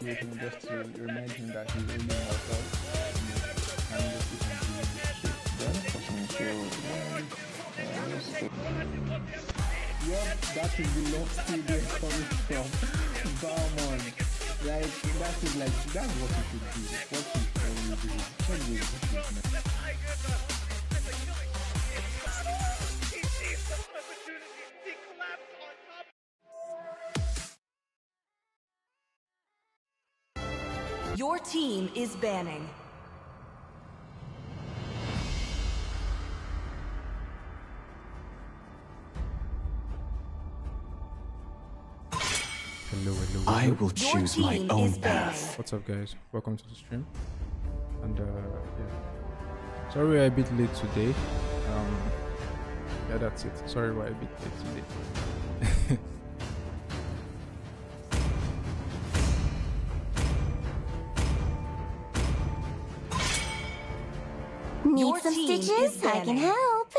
Situation just to remind him that he's only mortal and just keep on doing shit. Then yep, that is the love studio coming from Balmond. Like that is like that's what you should do. What you should always do. What do you do? Your team is banning. Hello. I will choose my own path. What's up, guys? Welcome to the stream. And yeah, sorry we're a bit late today. Yeah, that's it. Sorry we're a bit late today. Need some stitches? I can help.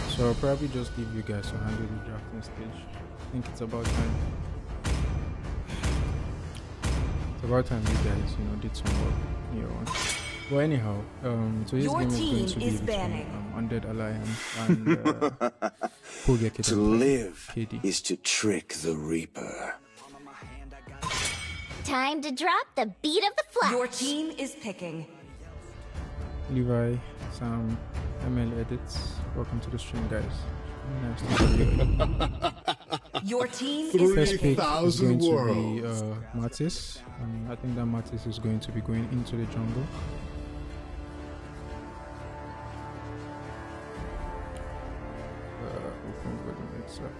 So I'll probably just give you guys a hand with the drafting stage. I think it's about time. It's about time you guys, did some work here on. Well, anyhow, today's game is going to be between Undead Alliance and Kogeki Dantai. To live KD. is to trick the Reaper. Time to drop the beat of the flash. Your team is picking. Levi, Sam, ML Edits. Welcome to the stream, guys. Nice to see you. Your team is First pick is going to be worlds. Mattis. I think that Mattis is going to be going into the jungle. Open for the mixer.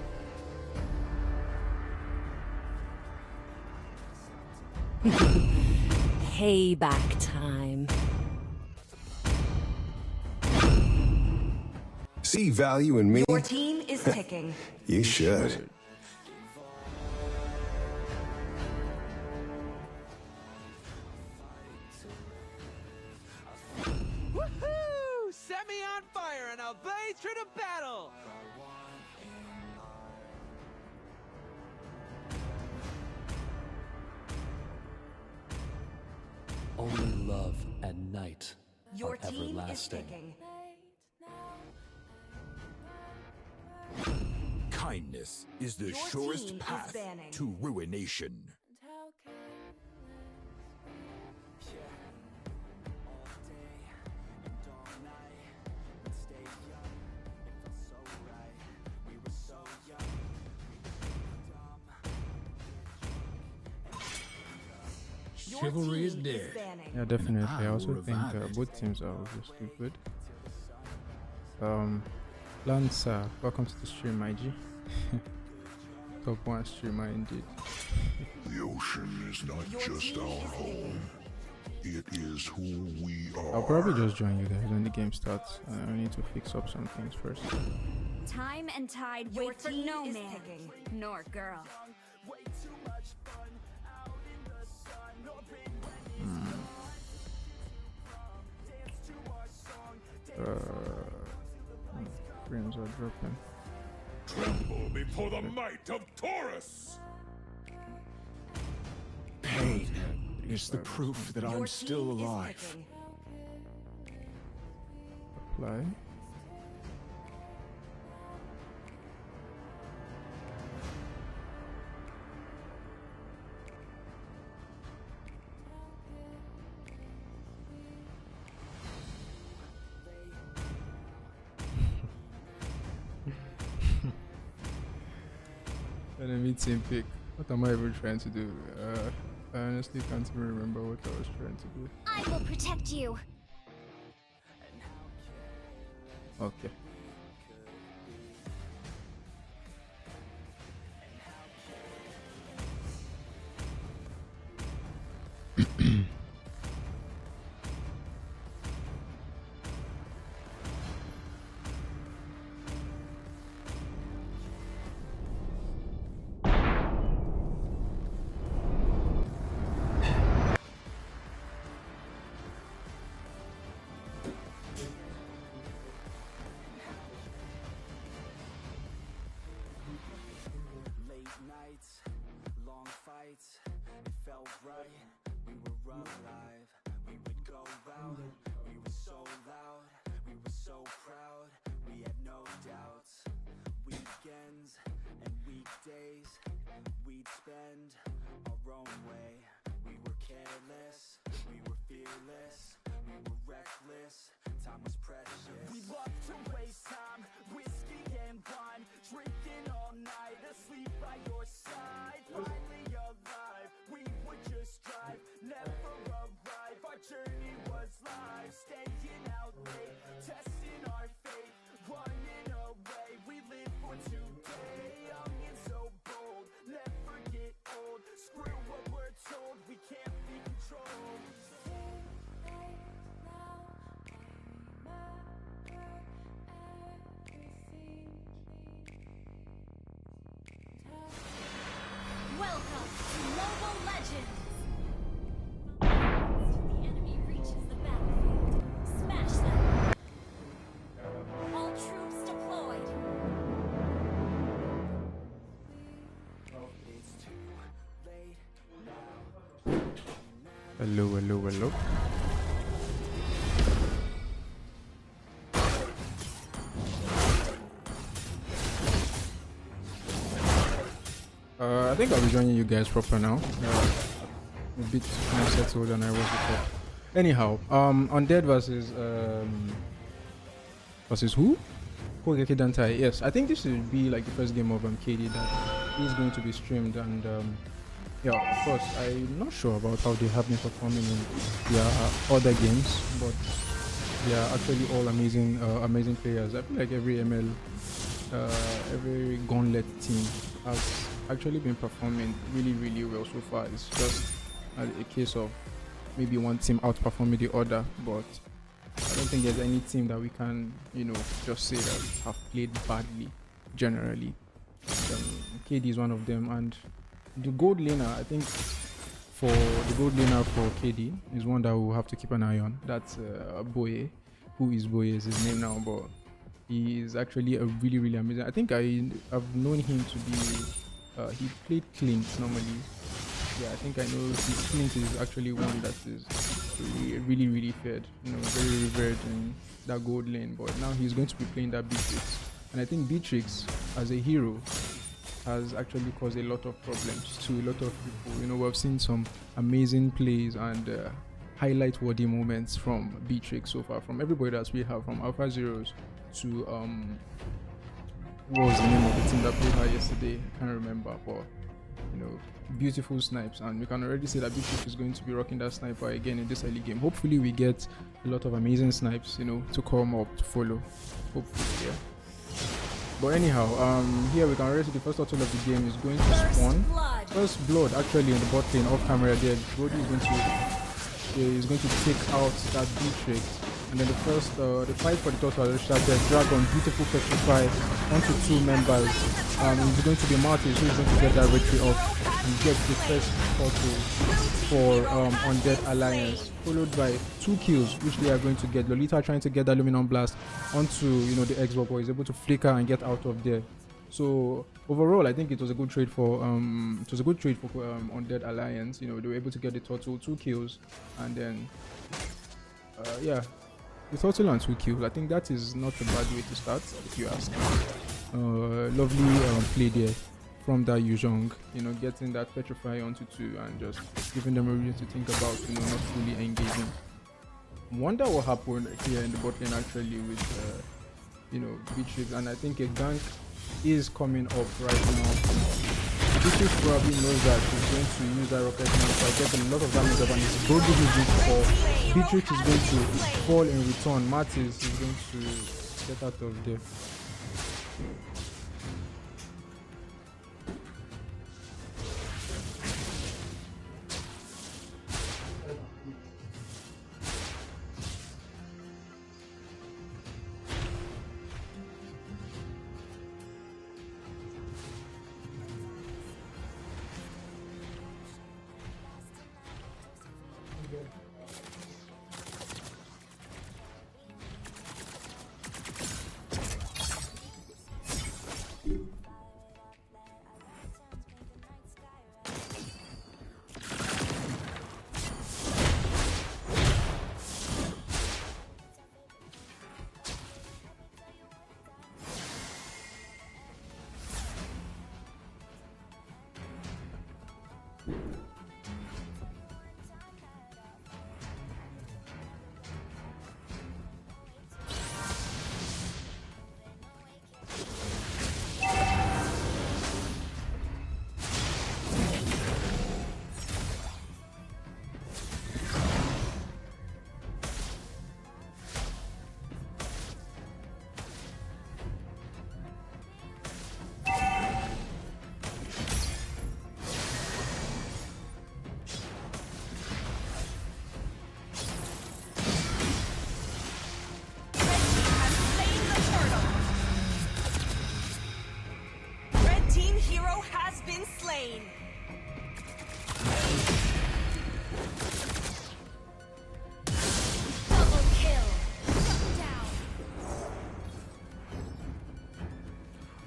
Payback time. See value in me? Your team is picking. You should. Woohoo! Set me on fire and I'll blaze through the battle! Only love and night Your are team is everlasting. picking. Kindness is the Your surest team is path banning. to ruination. Your Chivalry is team dead. banning. Yeah, definitely. I also will think revive it. both teams are obviously good. Lancer, welcome to the stream, my G. Top 1 streamer indeed. The ocean is not Your just team our is home. It is who we are. I'll probably just join you guys when the game starts. I need to fix up some things first. Time and tide Your wait for team no is man, picking. nor girl. Frames are dropping. Tremble before the might of Taurus! Pain is the proof that Your I'm still team is alive. picking. Apply. Enemy team pick. What am I even trying to do? I honestly can't even remember what I was trying to do. I will protect you. Okay. It felt right, we were alive. We would go out, we were so loud. We were so proud, we had no doubts. Weekends and weekdays, we'd spend our own way. We were careless, we were fearless, we were reckless, time was precious. We loved to waste time, whiskey and wine, drinking all night, asleep by your side. Finally alive, we would just drive, never arrive. Our journey was live, staying out late, testing our fate, running away. We live for today, young and so bold, never get old. Screw what we're told, we can't be controlled. Welcome to Mobile Legends! The enemy reaches the battlefield. Smash them! All troops deployed! It's too late now. Hello, hello, hello. I think I'll be joining you guys proper now. A bit more settled than I was before. Anyhow, Undead versus who? Kogeki Dantai. Yes, I think this will be like the first game of KD that is going to be streamed, and yeah, of course, I'm not sure about how they have been performing in their other games, but they are actually all amazing players. I feel like every Gaunlet team has actually been performing really well so far. It's just a case of maybe one team outperforming the other, but I don't think there's any team that we can, just say that have played badly generally. KD is one of them, and the gold laner, I think for the gold laner for KD is one that we'll have to keep an eye on. That's Boye. Who is Boye is his name now, but he is actually a really amazing. I think I've known him to be he played Clint normally. Yeah, I think I know Clint is actually one that is really fed, very revered in that gold lane, but now he's going to be playing that Beatrix, and I think Beatrix as a hero has actually caused a lot of problems to a lot of people. We've seen some amazing plays and highlight worthy moments from Beatrix so far, from everybody that we have, from Alpha Zeros to what was the name of the team that played her yesterday? I can't remember, but beautiful snipes, and we can already see that Beatrix is going to be rocking that sniper again in this early game. Hopefully we get a lot of amazing snipes, to come up to follow. Hopefully, yeah. But anyhow, here we can already see the first turtle of the game is going to spawn. First blood actually in the bot lane off camera there. Brody is going to take out that Beatrix. And then the fight for the turtle has started. Dragon, beautiful petrify onto 2 members. It's going to be Martis who is going to get that victory off and get the first turtle for Undead Alliance, followed by 2 kills which they are going to get. Lolita trying to get that Luminum Blast onto the Xbox, but is able to flicker and get out of there. So overall, I think it was a good trade for Undead Alliance. They were able to get the turtle, 2 kills, and then yeah. The turtle and 2 kills. I think that is not a bad way to start, if you ask me. Lovely play there from that Yuzhong, getting that petrify onto 2 and just giving them a reason to think about, not fully engaging. Wonder what happened here in the bot lane actually with, Beatrix, and I think a gank is coming up right now. Beatrix probably knows that she's going to use that rocket launcher, get a lot of damage up, and it's Brody who's going to fall. Beatrix is going to fall in return. Martis is going to get out of there.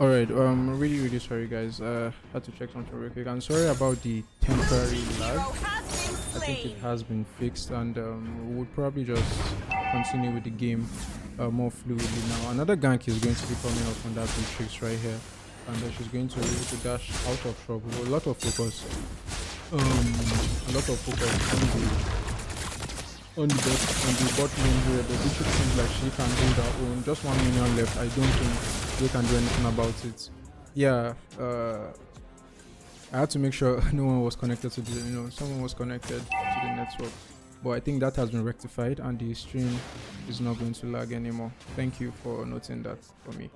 Alright, really sorry guys. Had to check something real quick. I'm sorry about the temporary lag. I think it has been fixed, and we'll probably just continue with the game more fluidly now. Another gank is going to be coming up on that Beatrix right here, and she's going to be able to dash out of trouble. A lot of focus. On the bot lane here. The Beatrix seems like she can hold her own. Just 1 minion left. I don't think they can do anything about it. Yeah, I had to make sure no one was connected to the, someone was connected to the network. But I think that has been rectified and the stream is not going to lag anymore. Thank you for noting that for me.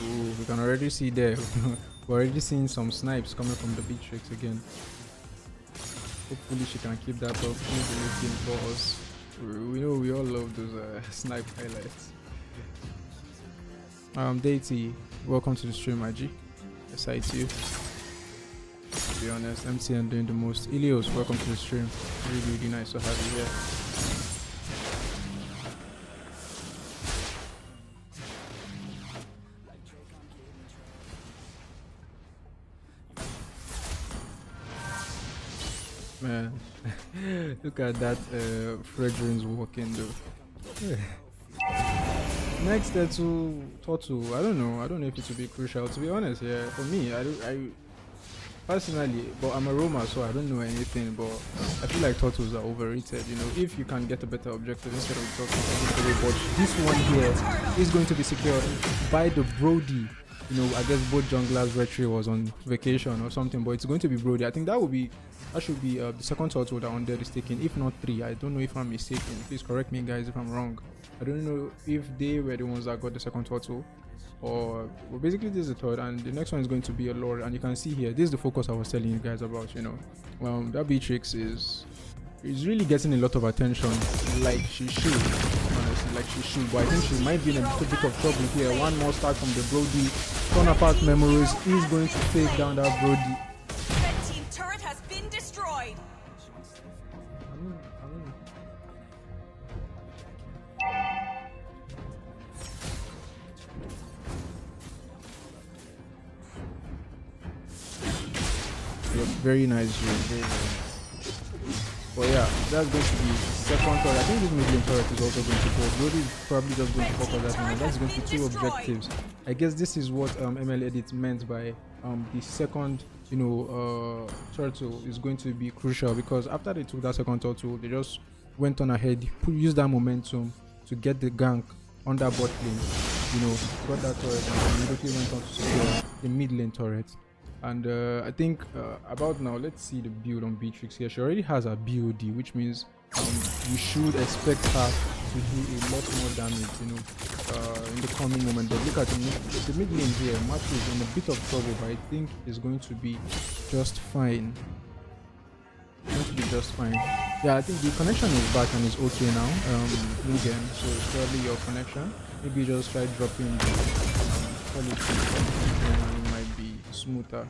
Ooh, we can already see there. We're already seeing some snipes coming from the Beatrix again. Hopefully she can keep that up in the game for us. We know we all love those snipe highlights. Deity, welcome to the stream, IG. Aside to you. To be honest, MCN doing the most. Ilios, welcome to the stream. Really nice to have you here. Man, look at that Fredrin's walking though. Next to Tortu, I don't know if it will be crucial, to be honest. Yeah, for me, I personally, but I'm a Roma, so I don't know anything, but I feel like Tortus are overrated. If you can get a better objective instead of Tortu, but this one here is going to be secured by the Brody. I guess both junglers Retri was on vacation or something, but it's going to be Brody. I think that should be the second turtle that Undead is taking, if not 3. I don't know if I'm mistaken. Please correct me, guys, if I'm wrong. I don't know if they were the ones that got the second turtle, or well, basically this is the third, and the next one is going to be a lord. And you can see here, this is the focus I was telling you guys about. That Beatrix is really getting a lot of attention, like she should. Honestly, like she should. But I think she might be in a little bit of trouble here. One more start from the Brody. Turn apart memories is going to take down that Brody. Red team turret has been destroyed. Very nice, very nice. But yeah, that's going to be second turret. I think this mid lane turret is also going to go. Brody is probably just going to focus that one. That's going to be 2 objectives. I guess this is what ML Edit meant by the second, turtle is going to be crucial, because after they took that second turtle, they just went on ahead, used that momentum to get the gank on that bot lane. Got that turret and immediately went on to secure the mid lane turret. And I think about now, let's see the build on Beatrix here. She already has a BOD, which means we should expect her to do a lot more damage, in the coming moment. But look at the mid lane here. Matthew is in a bit of trouble, but I think it's going to be just fine. Yeah, I think the connection is back and it's okay now. Again, so it's probably your connection. Maybe just try dropping the quality, and it might be smoother.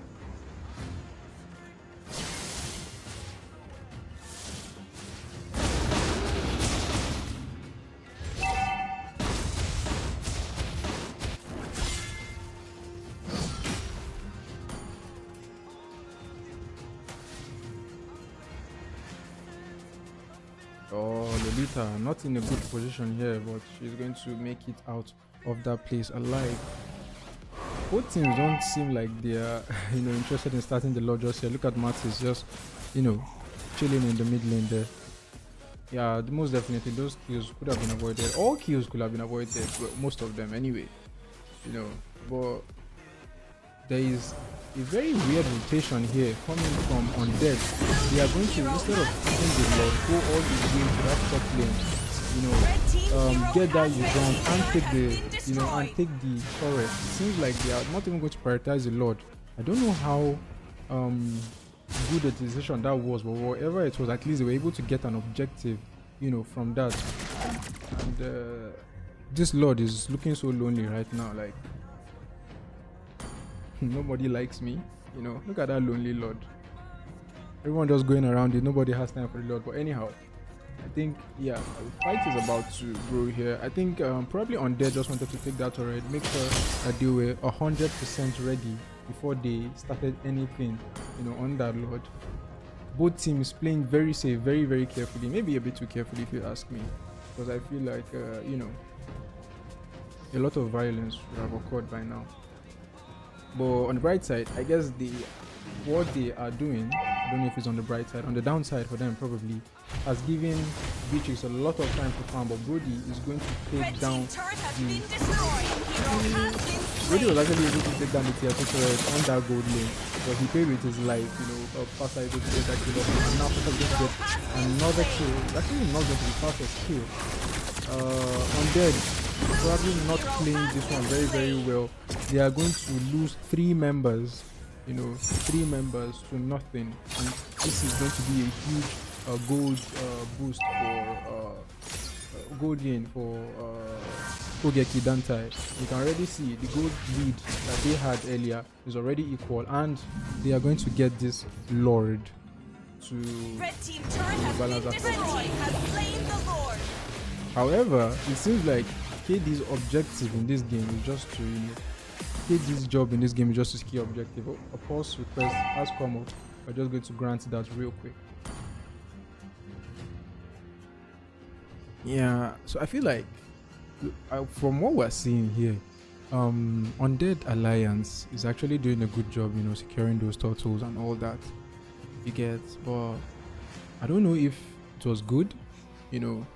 Oh, Lolita, not in a good position here, but she's going to make it out of that place alive. Both teams don't seem like they are, interested in starting the Lord just here. Look at Mattis just, chilling in the mid lane there. Yeah, most definitely those kills could have been avoided. All kills could have been avoided, but most of them anyway. But there is a very weird rotation here coming from Undead. They are going to, instead of taking the Lord, go all the way to that top lane. Get that Yuzong and take the and take the turret. It seems like they are not even going to prioritize the Lord. I don't know how good a decision that was, but whatever it was, at least they were able to get an objective, from that. And this Lord is looking so lonely right now, like nobody likes me. You know, look at that lonely Lord. Everyone just going around it. Nobody has time for the Lord. But anyhow, I think, yeah, the fight is about to grow here. I think probably Undead just wanted to take that turret, make sure that they were 100% ready before they started anything, you know, on that Lord. Both teams playing very safe, very, very carefully. Maybe a bit too carefully if you ask me. Because I feel like, you know, a lot of violence would have occurred by now. But on the bright side, I guess what they are doing, I don't know if it's on the bright side, on the downside for them probably, has given Beatrix a lot of time to farm, but Brody is going to take down Brody was actually able to take down the tier 2 turret on that gold lane, but he paid with his life, you know, Faster able to get that kill off, and now Faster going to get another kill. It's actually not going to be fastest kill. Undead probably not playing this one very, very well. They are going to lose 3 members, you know, 3 members to nothing, and this is going to be a huge gold boost for gold gain for Kogeki Dantai. You can already see the gold lead that they had earlier is already equal, and they are going to get this Lord to balance that. However, it seems like KD's objective in this game is just to, you know, KD's job in this game is just to ski objective. A pause request has come up. We're just going to grant that real quick. Yeah, so I feel like from what we're seeing here, Undead Alliance is actually doing a good job, you know, securing those turtles and all that. You get, but I don't know if it was good, you know.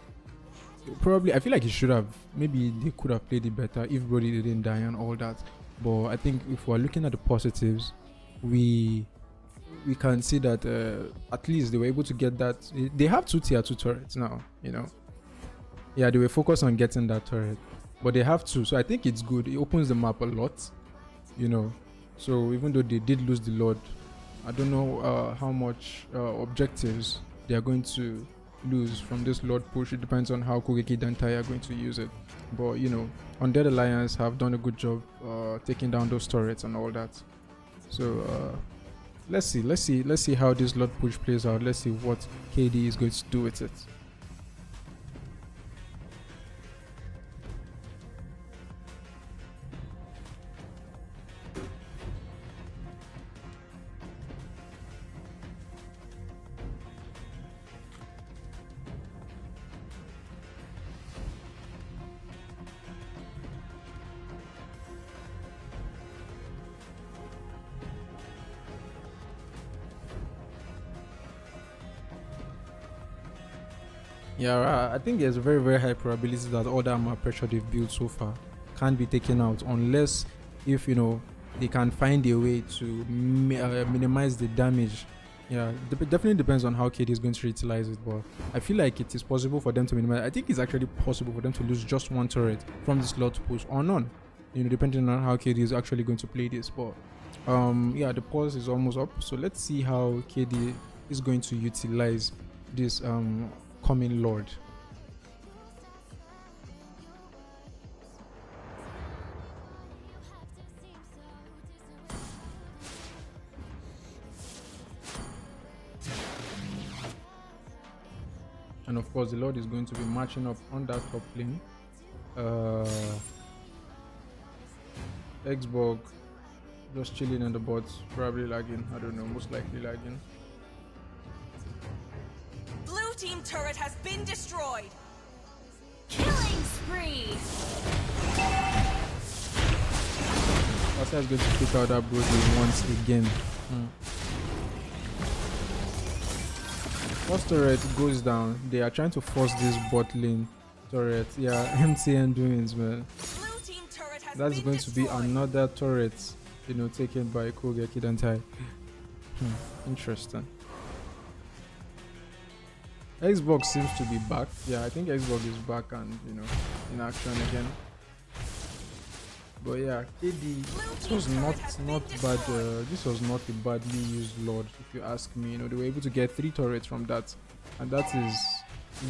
Probably, I feel like it should have. Maybe they could have played it better if Brody didn't die and all that. But I think if we're looking at the positives, we can see that at least they were able to get that. They have 2 tier 2 turrets now, you know. Yeah, they were focused on getting that turret, but they have 2, so I think it's good. It opens the map a lot, you know. So even though they did lose the Lord, I don't know how much objectives they are going to lose from this Lord push. It depends on how Kogeki Dantai are going to use it. But you know, Undead Alliance have done a good job taking down those turrets and all that. So let's see how this Lord push plays out. Let's see what KD is going to do with it. Yeah, I think there's a very, very high probability that all that map pressure they've built so far can't be taken out, unless if, you know, they can find a way to minimize the damage. Yeah, definitely depends on how KD is going to utilize it, but I feel like it is possible for them to minimize. I think it's actually possible for them to lose just 1 turret from this slot push or none, you know, depending on how KD is actually going to play this. But yeah, the pause is almost up, so let's see how KD is going to utilize this coming Lord. And of course the Lord is going to be marching up on that top lane. Xbox just chilling in the bot, probably lagging, I don't know, most likely lagging. Blue team turret has been destroyed. Killing spree. Asa is going to pick out that Brody once again. First turret goes down. They are trying to force this bot lane turret. Yeah, MTN doings, man. That's going to be another turret, you know, taken by Kogeki Dantai. Interesting. Xbox seems to be back. Yeah, I think Xbox is back and, you know, in action again. But yeah, KD, this was not bad. This was not a badly used Lord, if you ask me. You know, they were able to get 3 turrets from that, and that is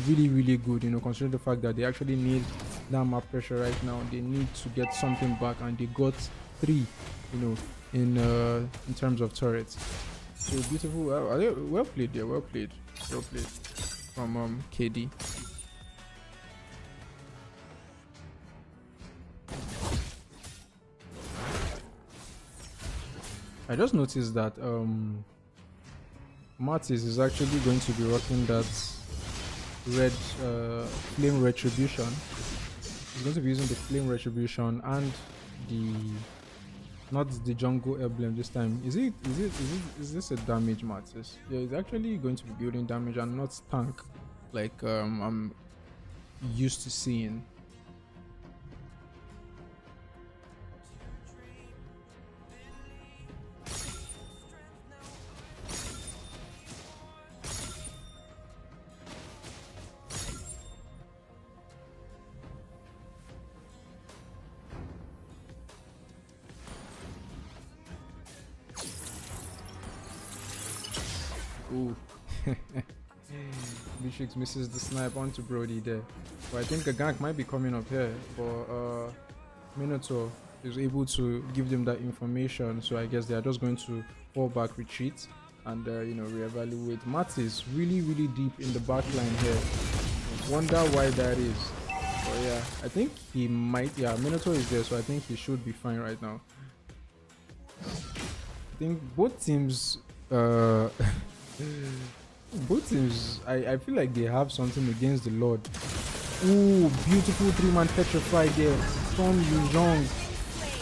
really, really good. You know, considering the fact that they actually need that map pressure right now. They need to get something back, and they got 3. You know, in terms of turrets. So beautiful. Well played there. Well played from KD. I just noticed that Martis is actually going to be rocking that red flame retribution. He's going to be using the flame retribution and the not the jungle emblem this time. Is this a damage Martis? Yeah, he's actually going to be building damage and not tank like I'm used to seeing. Ooh. Beatrix misses the snipe onto Brody there. But I think a gank might be coming up here. But Minotaur is able to give them that information. So I guess they are just going to fall back, retreat, and reevaluate. Matt is really deep in the back line here. Wonder why that is. But yeah, I think he might. Yeah, Minotaur is there, so I think he should be fine right now. I think both teams. Both teams, I feel like they have something against the Lord. Ooh, beautiful 3-man petrify there from Yuzhong,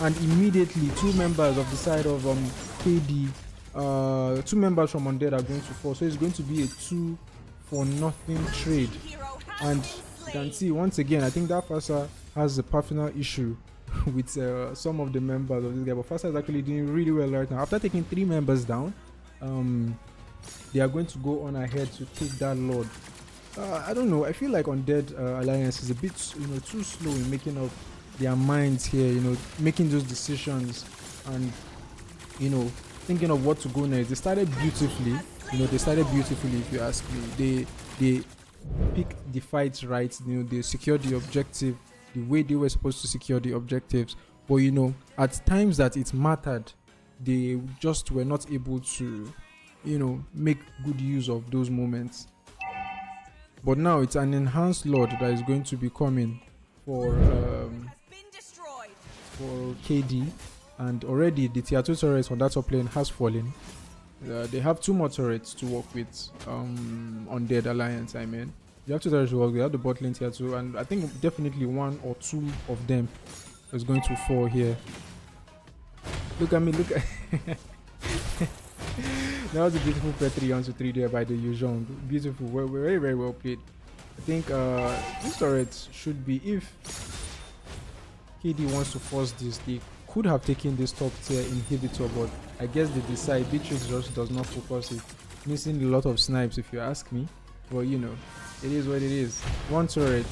and immediately 2 members of the side of KD, 2 members from Undead are going to fall. So it's going to be a 2-for-nothing trade. And you can see once again, I think that Fasa has a personal issue with some of the members of this guy, but Fasa is actually doing really well right now. After taking 3 members down, they are going to go on ahead to take that Lord. I don't know. I feel like Undead Alliance is a bit, too slow in making up their minds here. Making those decisions and, thinking of what to go next. They started beautifully. They started beautifully. If you ask me, they picked the fights right. They secured the objective the way they were supposed to secure the objectives. But at times that it mattered, they just were not able to. Make good use of those moments. But now it's an enhanced Lord that is going to be coming for KD, and already the tier 2 turrets on that top lane has fallen. They have 2 more turrets to work with Undead Alliance. I mean, they have 2 turrets to work. They have the bot lane tier 2, and I think definitely 1 or 2 of them is going to fall here. Look at me, look at that was a beautiful play 3-on-3 there by the Yuzhong. Beautiful, very well played. I think this turret should be, if KD wants to force this, they could have taken this top tier inhibitor, but I guess they decide Beatrix just does not focus it. Missing a lot of snipes if you ask me. But it is what it is. 1 turret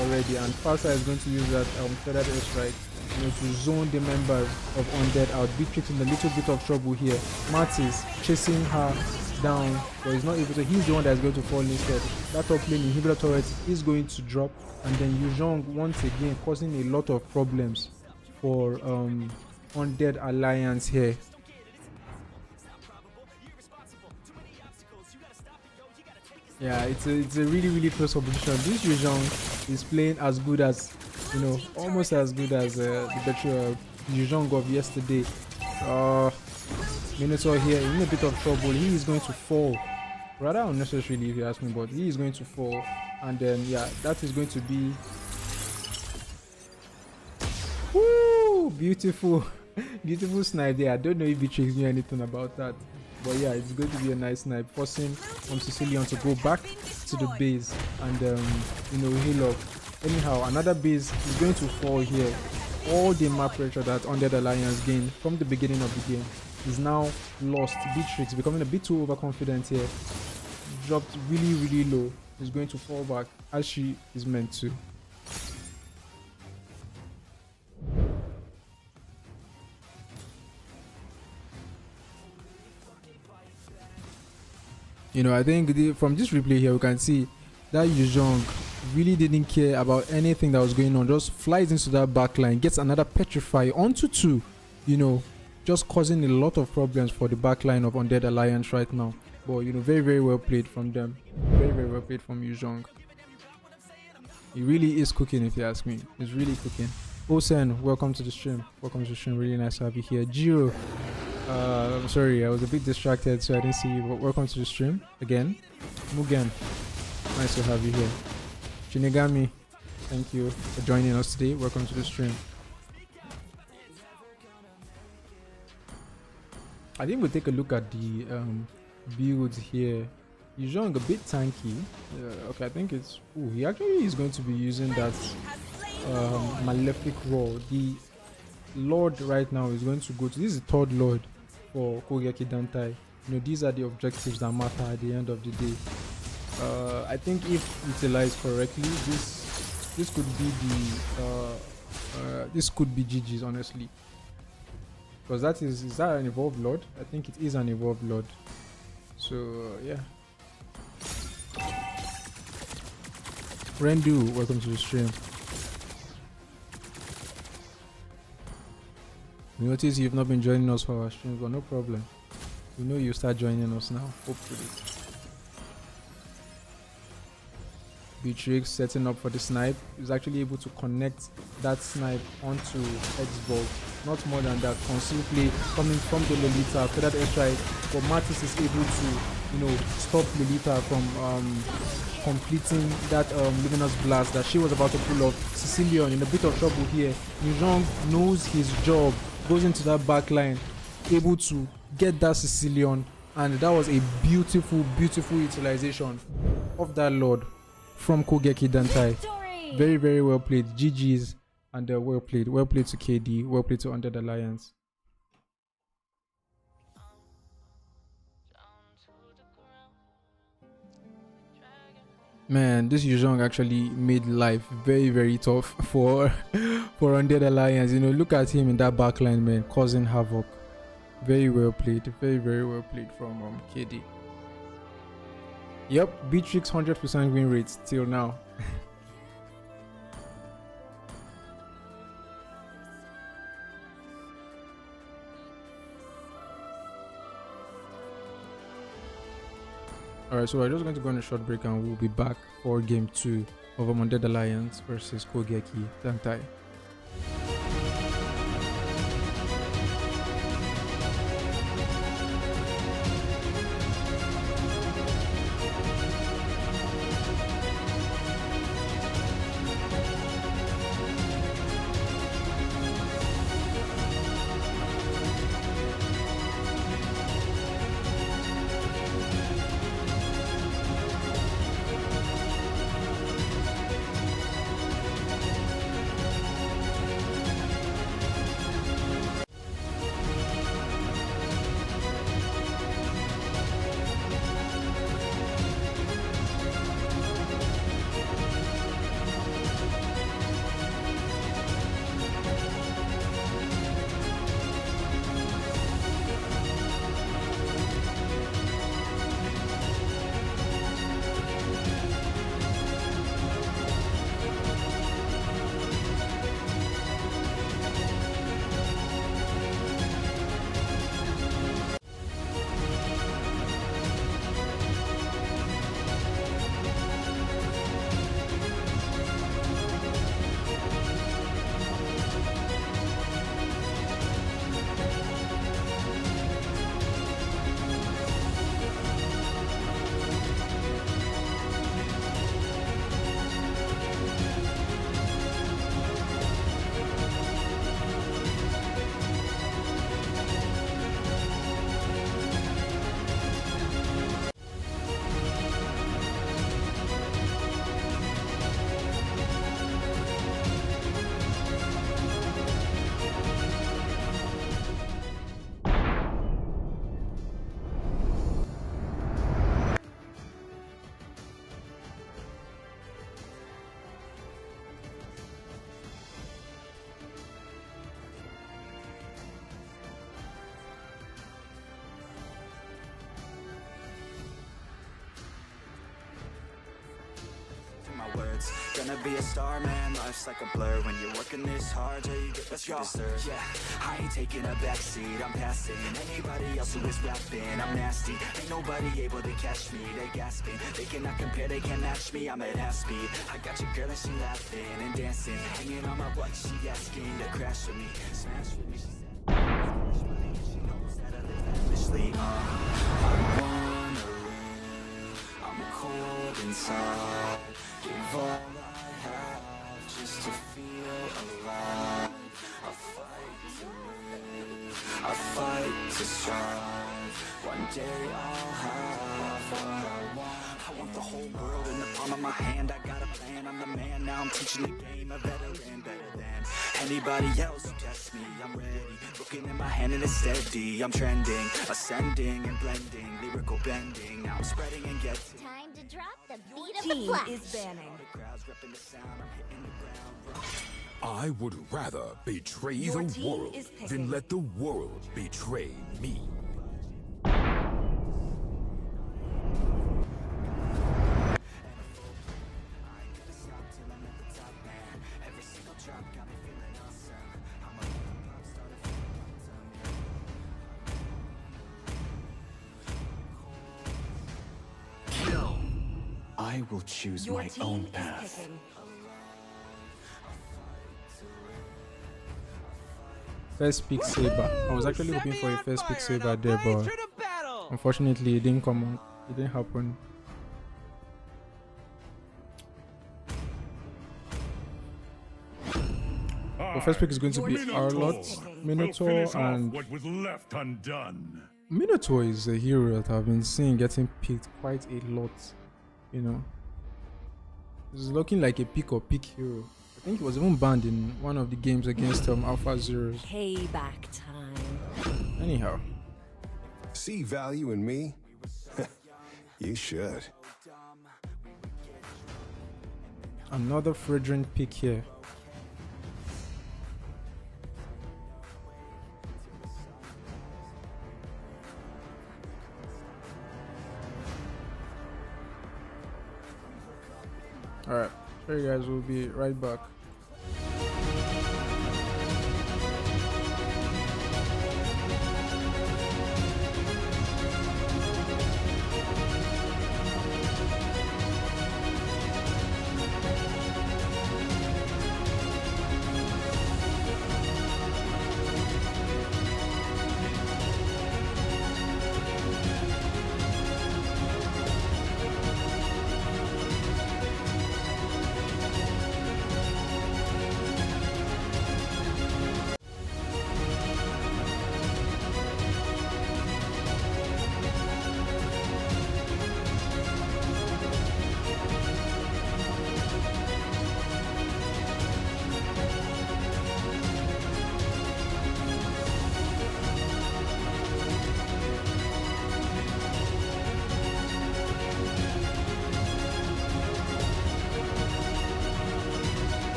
already, and Fasa is going to use that feathered airstrike to zone the members of Undead out. Beatrix in a little bit of trouble here. Martis chasing her down, but he's not able to. He's the one that's going to fall instead. That top lane inhibitor turret is going to drop, and then Yuzhong once again causing a lot of problems for Undead Alliance here. Yeah, it's a really close competition. This Yuzhong is playing as good as, almost as good as the better Yuzhong of yesterday. Minotaur here in a bit of trouble. He is going to fall, rather unnecessarily if you ask me, but he is going to fall. And then that is going to be beautiful snipe there. I don't know if Beatrix knew anything about that, but yeah, it's going to be a nice snipe, forcing Sicilian to go back to the base and heal up. Anyhow, another base is going to fall here. All the map pressure that Undead Alliance gained from the beginning of the game is now lost. Beatrix becoming a bit too overconfident here. Dropped really low. Is going to fall back as she is meant to. I think from this replay here, we can see that Yuzhong really didn't care about anything that was going on. Just flies into that backline, gets another petrify onto 2, just causing a lot of problems for the backline of Undead Alliance right now. But you know, very, very well played from them. Very, very well played from Yu Zhong. He really is cooking, if you ask me. He's really cooking. Osen, welcome to the stream. Welcome to the stream. Really nice to have you here. Jiro, I'm sorry, I was a bit distracted, so I didn't see you. But welcome to the stream again. Mugen, nice to have you here. Shinigami, thank you for joining us today. Welcome to the stream. I think we'll take a look at the builds here. Yu Zhong a bit tanky. Okay, I think it's... Ooh, he actually is going to be using that Malefic Roar. The Lord right now is going to go to... This is the third Lord for Kogeki Dantai. You know, these are the objectives that matter at the end of the day. I think if utilized correctly, this could be the... this could be GG's, honestly. Because that is that an evolved Lord? I think it is an evolved Lord. So, yeah. Rendu, welcome to the stream. We notice you've not been joining us for our streams, but no problem. We know you start joining us now, hopefully. Beatrix setting up for the snipe is actually able to connect that snipe onto X-Bolt. Not more than that. Conceal play coming from the Lolita after that airstrike, but Mattis is able to, you know, stop Lolita from completing that luminous blast that she was about to pull off. Sicilian in a bit of trouble here. Yu Zhong knows his job, goes into that back line, able to get that Sicilian, and that was a beautiful, beautiful utilization of that Lord from Kogeki Dantai. Very, very well played. GG's, and well played. Well played to KD, well played to Undead Alliance. Man, this Yu Zhong actually made life very, very tough for Undead Alliance. You know, look at him in that backline, man, causing havoc. Very well played. Very, very well played from KD. Yep, Beatrix 100% win rate till now. Alright, so we're just going to go on a short break and we'll be back for game 2 of Undead Alliance versus Kogeki Dantai. gonna be a star, man. Life's like a blur when you're working this hard till you get what you deserve. Yeah, I ain't taking a backseat, I'm passing anybody else who is rapping. I'm nasty, ain't nobody able to catch me. They gasping, they cannot compare, they can't match me. I'm at half speed, I got your girl and she laughing and dancing, hanging on my butt, she asking to crash with me, smash with me. She said, she knows that I live lavishly. I wanna live, I'm cold inside. Give all I have just to feel alive. I fight to live, I fight to strive. One day I'll have what I want. I want the whole world in the palm of my hand. I got a plan, I'm the man. Now I'm teaching the game, a veteran, better than anybody else who tests me. I'm ready, looking in my hand and it's steady. I'm trending, ascending and blending, lyrical bending. Now I'm spreading and getting. Time to drop the beat of the flash. Is banning. The crowd's repping the sound, I'm hitting the ground. I would rather betray Your the team world is picking. than let the world betray me. I will choose Your my team own is path. picking. First pick saber. I was actually hoping for a first pick saber there, but unfortunately it didn't come out. It didn't happen. The first pick is going to be Arlott, Minotaur, and what was left undone. Minotaur is a hero that I've been seeing getting picked quite a lot. You know, it's looking like a pick or pick hero. I think he was even banned in one of the games against Alpha Zeros. Payback time. Anyhow, See value in me? You should. another Fredrin pick here. Alright, sorry guys, we'll be right back.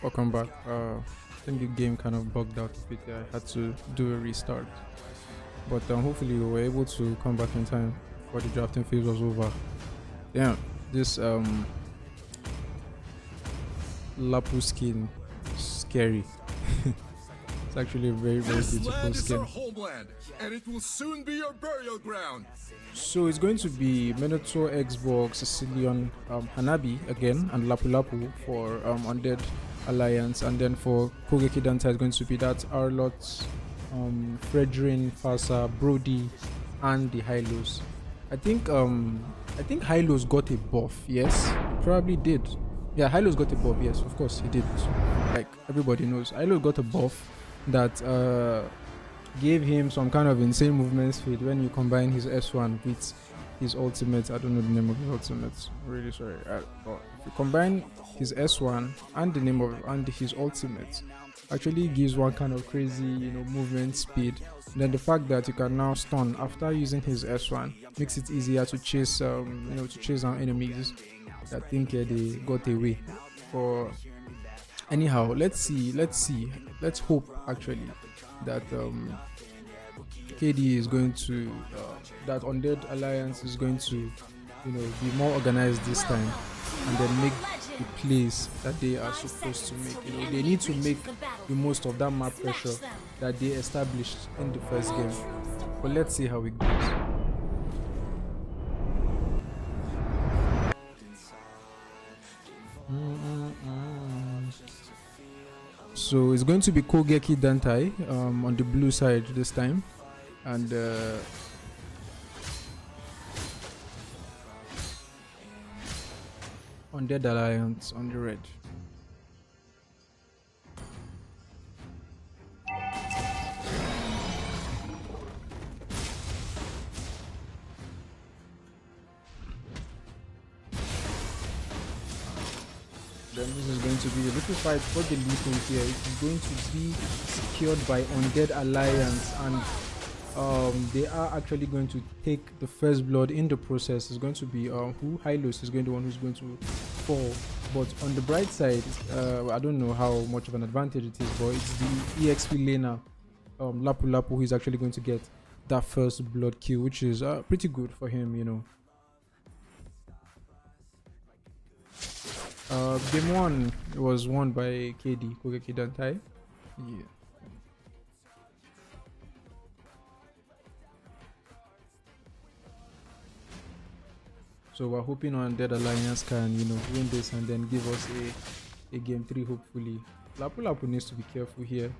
Welcome back. I think the game kind of bugged out a bit there. I had to do a restart, but hopefully we were able to come back in time before the drafting phase was over. Yeah, this Lapu skin is scary. It's actually a very, very beautiful skin. Our homeland, and it will soon be your burial ground. So it's going to be Minotaur, Xbox, Sicilian, Hanabi again, and Lapu Lapu for Undead Alliance, and then for Kogeki Dantai is going to be that Arlott, Fredrin, Fasa, Brody, and the Hylos. I think Hylos got a buff. Yes, he probably did. Yeah, Hylos got a buff. Yes, of course he did. Like everybody knows, Hylos got a buff that gave him some kind of insane movement speed when you combine his S1 with his ultimate. I don't know the name of his ultimate. I'm really sorry. But if you combine his S1 and the name of and his ultimate, actually gives one kind of crazy, movement speed. And then the fact that you can now stun after using his S1 makes it easier to chase, to chase down enemies that think they got away. But anyhow, let's hope actually that KD is going to that Undead Alliance is going to be more organized this time, and then make the plays that they are supposed to make. They need to make the most of that map pressure that they established in the first game. But let's see how it goes. So it's going to be Kogeki Dantai on the blue side this time, and Undead Alliance on the red. Then this is going to be a little fight for the lead here. It is going to be secured by Undead Alliance, and they are actually going to take the first blood in the process. It's going to be who Hylos is going to be the one who's going to fall. But on the bright side, I don't know how much of an advantage it is, but it's the EXP laner Lapu Lapu who is actually going to get that first blood kill, which is pretty good for him, Game 1 was won by KD, Kogeki Dantai. Yeah. So we're hoping Undead Alliance can, win this and then give us a game 3 hopefully. Lapu Lapu needs to be careful here.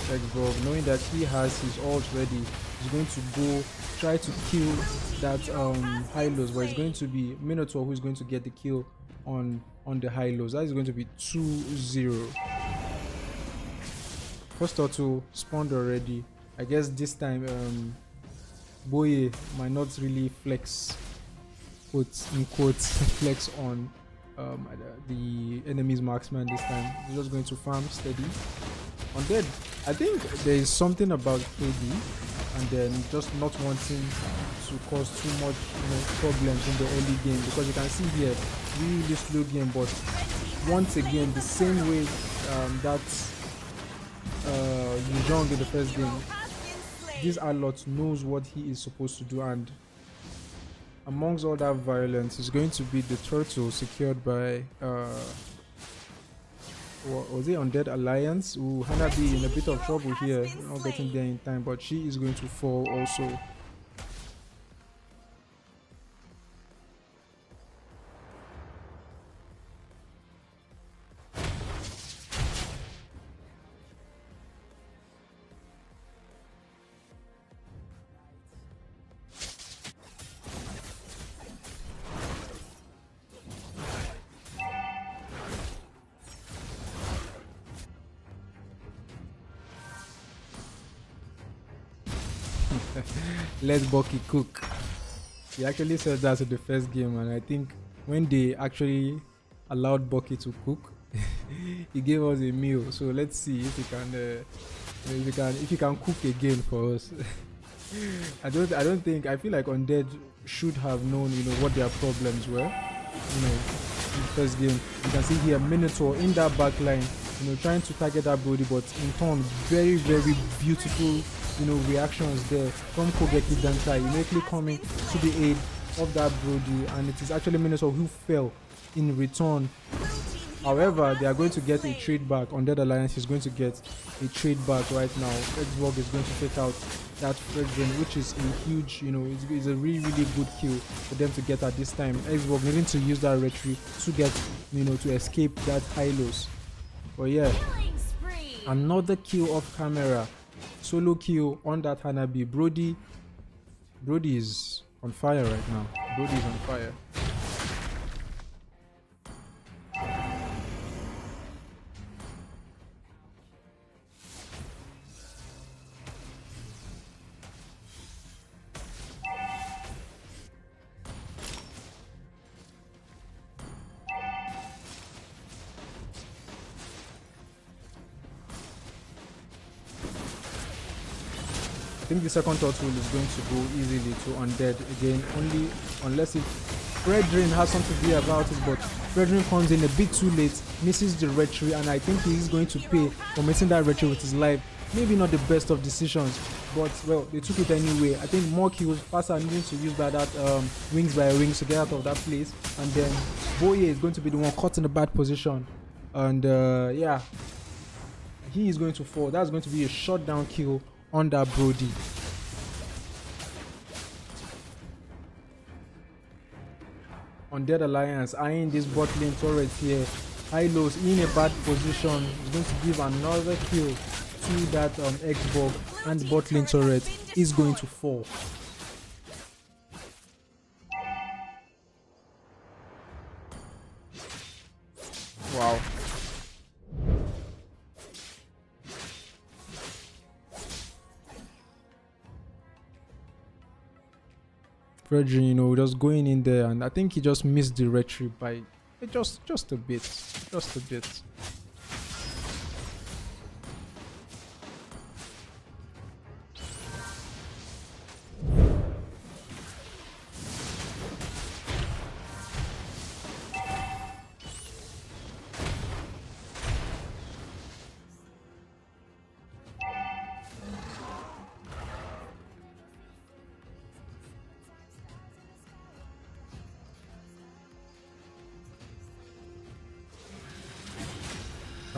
Xbox, knowing that he has his ult ready, he's going to go try to kill that Hylos, but it's going to be Minotaur who's going to get the kill on the Hylos. That is going to be 2-0. First auto spawned already. I guess this time Boye might not really flex, quotes in quotes, flex on the enemy's marksman this time. He's just going to farm steady. Undead, I think there is something about KD and then just not wanting to cause too much problems in the early game, because you can see here really slow game, but once again the same way that Yuzhong in the first game, this Alot knows what he is supposed to do, and amongst all that violence is going to be the turtle secured by was it Undead Alliance? Ooh, Hanabi in a bit of trouble here, not getting there in time, but she is going to fall also. Let Bucky cook. He actually said that in the first game, and I think when they actually allowed Bucky to cook, he gave us a meal. So let's see if he can cook again for us. I feel like Undead should have known what their problems were. In the first game, you can see here Minotaur in that back line, trying to target that Brody, but in turn very, very beautiful reactions there from Kogeki Dantai, immediately coming to the aid of that Brody, and it is actually Minotaur who fell in return. However, they are going to get a trade back. Undead Alliance is going to get a trade back right now. Xbox is going to take out that Fredrin, which is a huge, it's a really, really good kill for them to get at this time. Xbox needing to use that retreat to get, to escape that Hylos. But yeah, another kill off camera. Solo kill on that Hanabi. Brody is on fire right now. Brody is on fire. I think the second turtle is going to go easily to Undead again, only unless if Fredrin has something to be about it, but Fredrin comes in a bit too late, misses the retry, and I think he is going to pay for missing that retry with his life. Maybe not the best of decisions, but well, they took it anyway. I think more kills, faster needing to use that wings by wings to get out of that place, and then Boye is going to be the one caught in a bad position, and yeah, he is going to fall. That's going to be a shutdown kill on that Brody. Undead Alliance eyeing this bot lane turret here. Hylos in a bad position is going to give another kill to that Xbox, and the bot lane turret is going to fall. Wow. Fredrin, you know, just going in there, and I think he just missed the retry by just a bit, just a bit.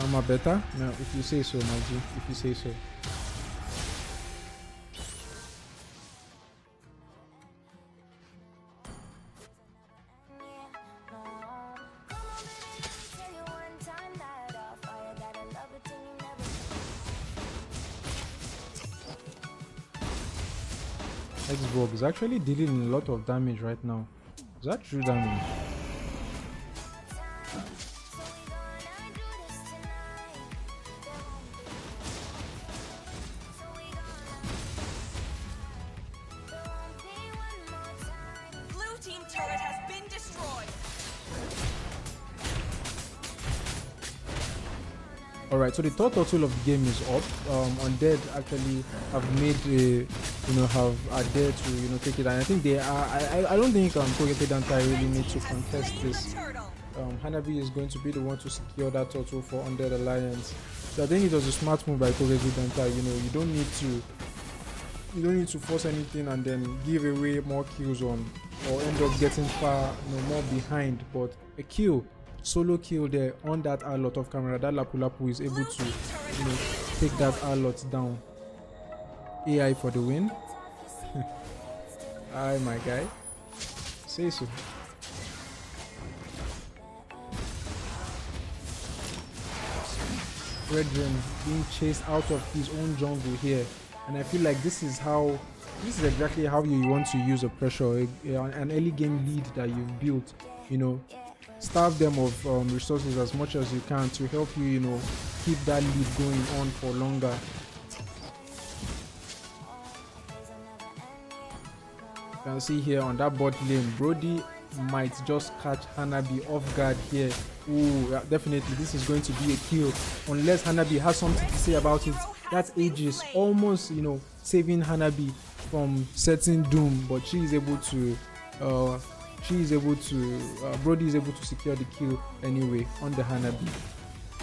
Am I better? No, if you say so, my G. If you say so. Xbox is actually dealing a lot of damage right now. Is that true damage? Alright, so the third turtle of the game is up. Undead actually have made a, are there to, take it. And I think they are, I don't think Kogeki Dantai really need to contest this. Hanabi is going to be the one to secure that turtle for Undead Alliance. So I think it was a smart move by Kogeki Dantai. You don't need to force anything and then give away more kills on, or end up getting far, more behind. But a kill, solo kill there on that Arlot of camera, that Lapu Lapu is able to, take that Arlot down. AI for the win. Aye, my guy. Say so. Redren being chased out of his own jungle here, and I feel like this is exactly how you want to use a pressure, an early game lead that you've built. Starve them of resources as much as you can to help you, keep that lead going on for longer. You can see here on that bot lane, Brody might just catch Hanabi off guard here. Ooh, yeah, definitely this is going to be a kill unless Hanabi has something to say about it. That's Aegis almost, saving Hanabi from certain doom, but she is able to Brody is able to secure the kill anyway on the Hanabi.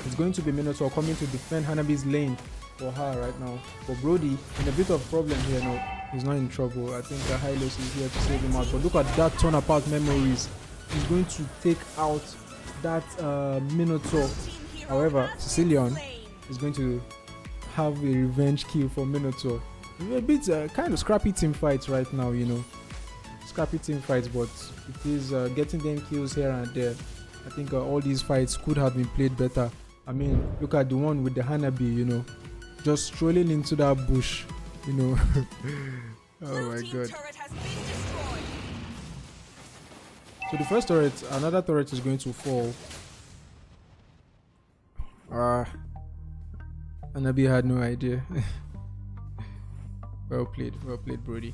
It's going to be Minotaur coming to defend Hanabi's lane for her right now. But Brody in a bit of problem here. No, he's not in trouble. I think Hylos is here to save him out. But look at that turn apart memories. He's going to take out that Minotaur. However, Sicilian is going to have a revenge kill for Minotaur. A bit kind of scrappy team fights right now, scrappy team fights, but it is getting them kills here and there. I think all these fights could have been played better. I mean, look at the one with the Hanabi, just strolling into that bush, Oh my god. So the first turret, another turret is going to fall. Hanabi had no idea. Well played, Brody.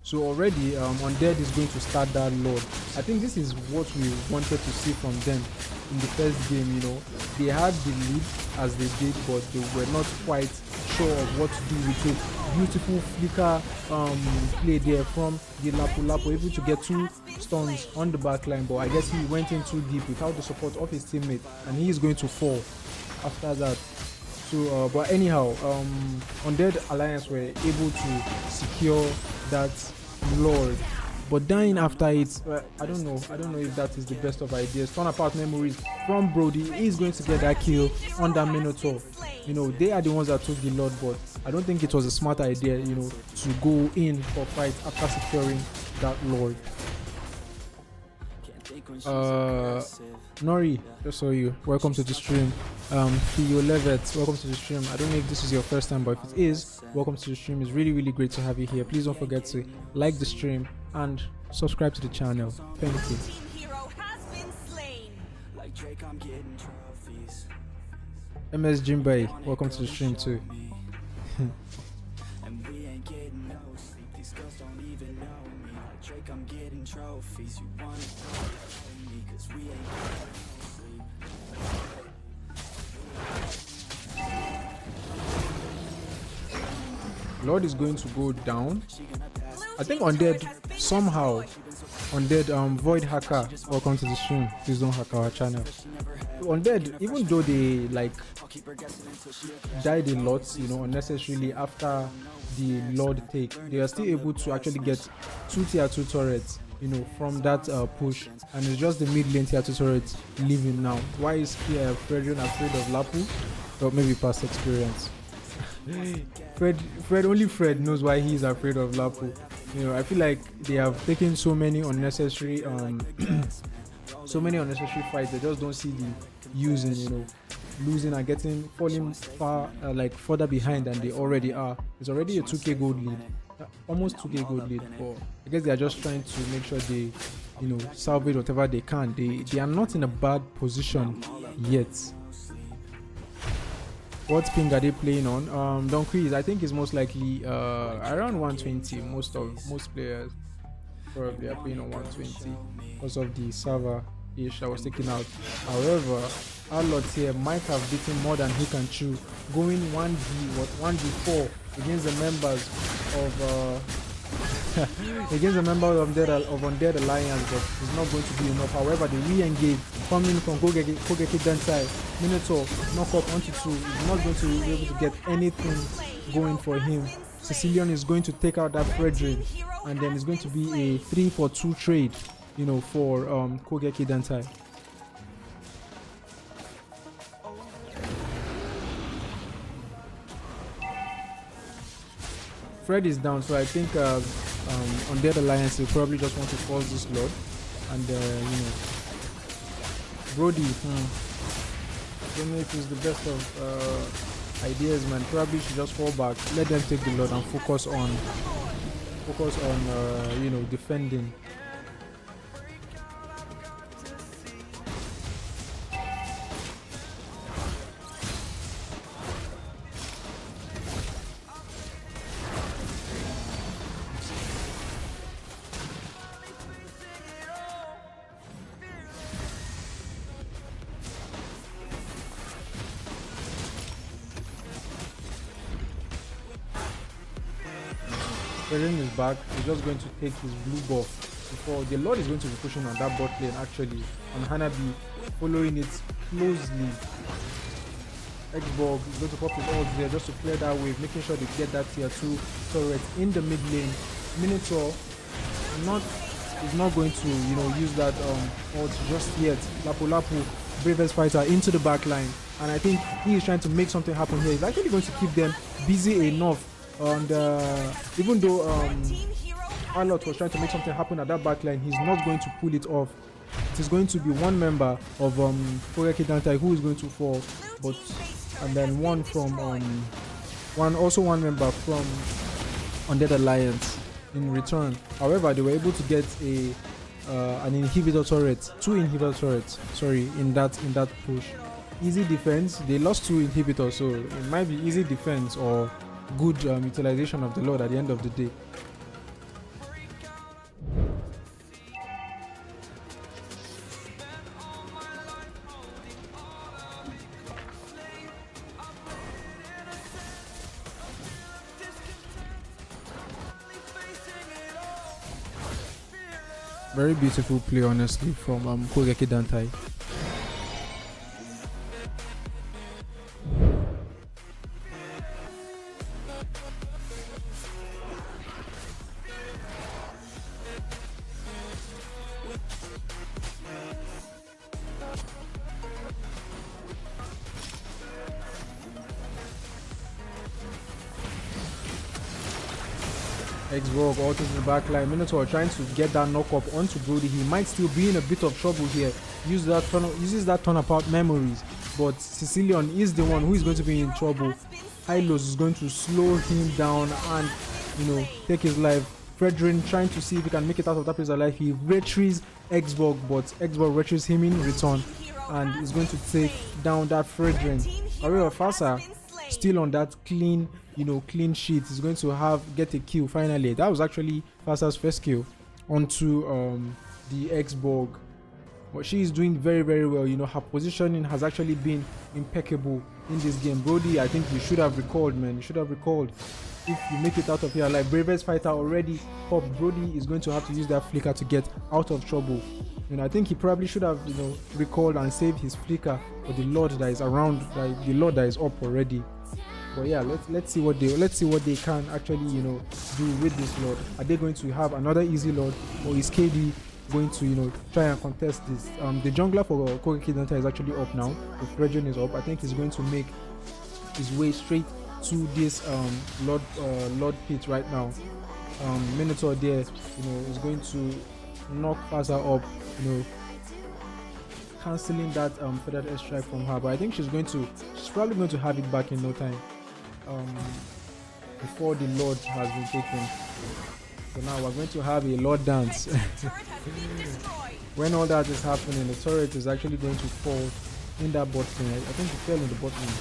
So already Undead is going to start that Lord. I think this is what we wanted to see from them in the first game. You know, they had the lead as they did, but they were not quite sure of what to do with it. Beautiful flicker play there from the Lapu, able to get 2 stuns on the back line, but I guess he went in too deep without the support of his teammate, and he is going to fall after that. So but anyhow, Undead Alliance were able to secure that Lord, but dying after it, I don't know if that is the best of ideas. Turn apart memories from Brody. He's going to get that kill on that Minotaur. You know, they are the ones that took the Lord, but I don't think it was a smart idea, you know, to go in for fight after securing that Lord. Nori, just saw you. Welcome to the stream. Theo Levitt, welcome to the stream. I don't know if this is your first time, but if it is, welcome to the stream. It's really, really great to have you here. Please don't forget to like the stream and subscribe to the channel. Thank you. MS Jimbei, welcome to the stream too. Lord is going to go down. I think Undead somehow. Undead Void Hacker, welcome to the stream. Please don't hack our channel. Undead, even though they like died a lot, you know, unnecessarily after the Lord take, they are still able to actually get 2 tier 2 turrets, you know, from that push, and it's just the mid lane tier 2 turrets leaving now. Why is Frederian afraid of Lapu? Or maybe past experience. Only Fred knows why he is afraid of Lapu. You know, I feel like they have taken so many unnecessary fights. They just don't see the using, you know, losing and falling far, like further behind than they already are. It's already a 2k gold lead, almost 2k gold lead, but I guess they are just trying to make sure they, you know, salvage whatever they can. They are not in a bad position yet. What ping are they playing on? Don't quiz. I think it's most likely around 120. Most players probably are playing on 120 because of the server ish I was taking out. However, our lords here might have beaten more than he can chew, going 1v4 against the members of against the members of Undead Alliance, but it's not going to be enough. However, the re-engage coming from Kogeki Dantai, Minotaur, knock up onto 2, is not going to be able to get anything going for him. Sicilian is going to take out that Frederick, and then it's going to be a 3-for-2 trade, you know, for Kogeki Dantai. Fred is down, so I think Undead Alliance will probably just want to force this Lord, and you know, Brody. I don't know if it's the best of ideas, man. Probably should just fall back, let them take the Lord, and focus on you know, defending. Frederick is back. He's just going to take his blue buff before the Lord is going to be pushing on that bot lane actually, and Hanabi following it closely. Xborg is going to pop his ults there just to clear that wave, making sure they get that tier 2 turret in the mid lane. Minotaur is not going to, you know, use that ult just yet. Lapu, bravest fighter, into the back line, and I think he is trying to make something happen here. He's actually going to keep them busy enough. And even though Arlott was trying to make something happen at that backline, he's not going to pull it off. It is going to be one member of Kogeki Dantai who is going to fall, and then one member from Undead Alliance in return. However, they were able to get an inhibitor turret, 2 inhibitor turrets, sorry, in that push. Easy defense. They lost 2 inhibitors, so it might be easy defense or good utilization of the Lord at the end of the day. Very beautiful play, honestly, from Kogeki Dantai. X-Borg out in the back line. Minotaur trying to get that knock up onto Brody. He might still be in a bit of trouble here. Uses that turn apart memories. But Sicilian is the one who is going to be in trouble. Hylos is going to slow him down and, take his life. Fredrin trying to see if he can make it out of that place alive. He retrieves X-Borg, but X-Borg retrieves him in return and is going to take down that Fredrin. However, Fasa still on that clean sheet. Is going to get a kill finally. That was actually Fasa's first kill onto the X-Borg. But she is doing very, very well. Her positioning has actually been impeccable in this game. Brody, I think you should have recalled, man. You should have recalled. If you make it out of here, like bravest fighter already popped, Brody is going to have to use that flicker to get out of trouble. I think he probably should have, recalled and saved his flicker for the Lord that is around, like the Lord that is up already. But yeah, let's see what they can actually, do with this Lord. Are they going to have another easy Lord, or is KD going to, try and contest this? The jungler for Kogeki Dantai is actually up now. The Fredrin is up. I think he's going to make his way straight to this Lord pit right now. Minotaur there, is going to knock Fasa up, cancelling that feathered airstrike from her. But I think she's probably going to have it back in no time. Before the Lord has been taken. So now we're going to have a Lord dance. When all that is happening, the turret is actually going to fall in that bot lane. I think it fell in the bot lane.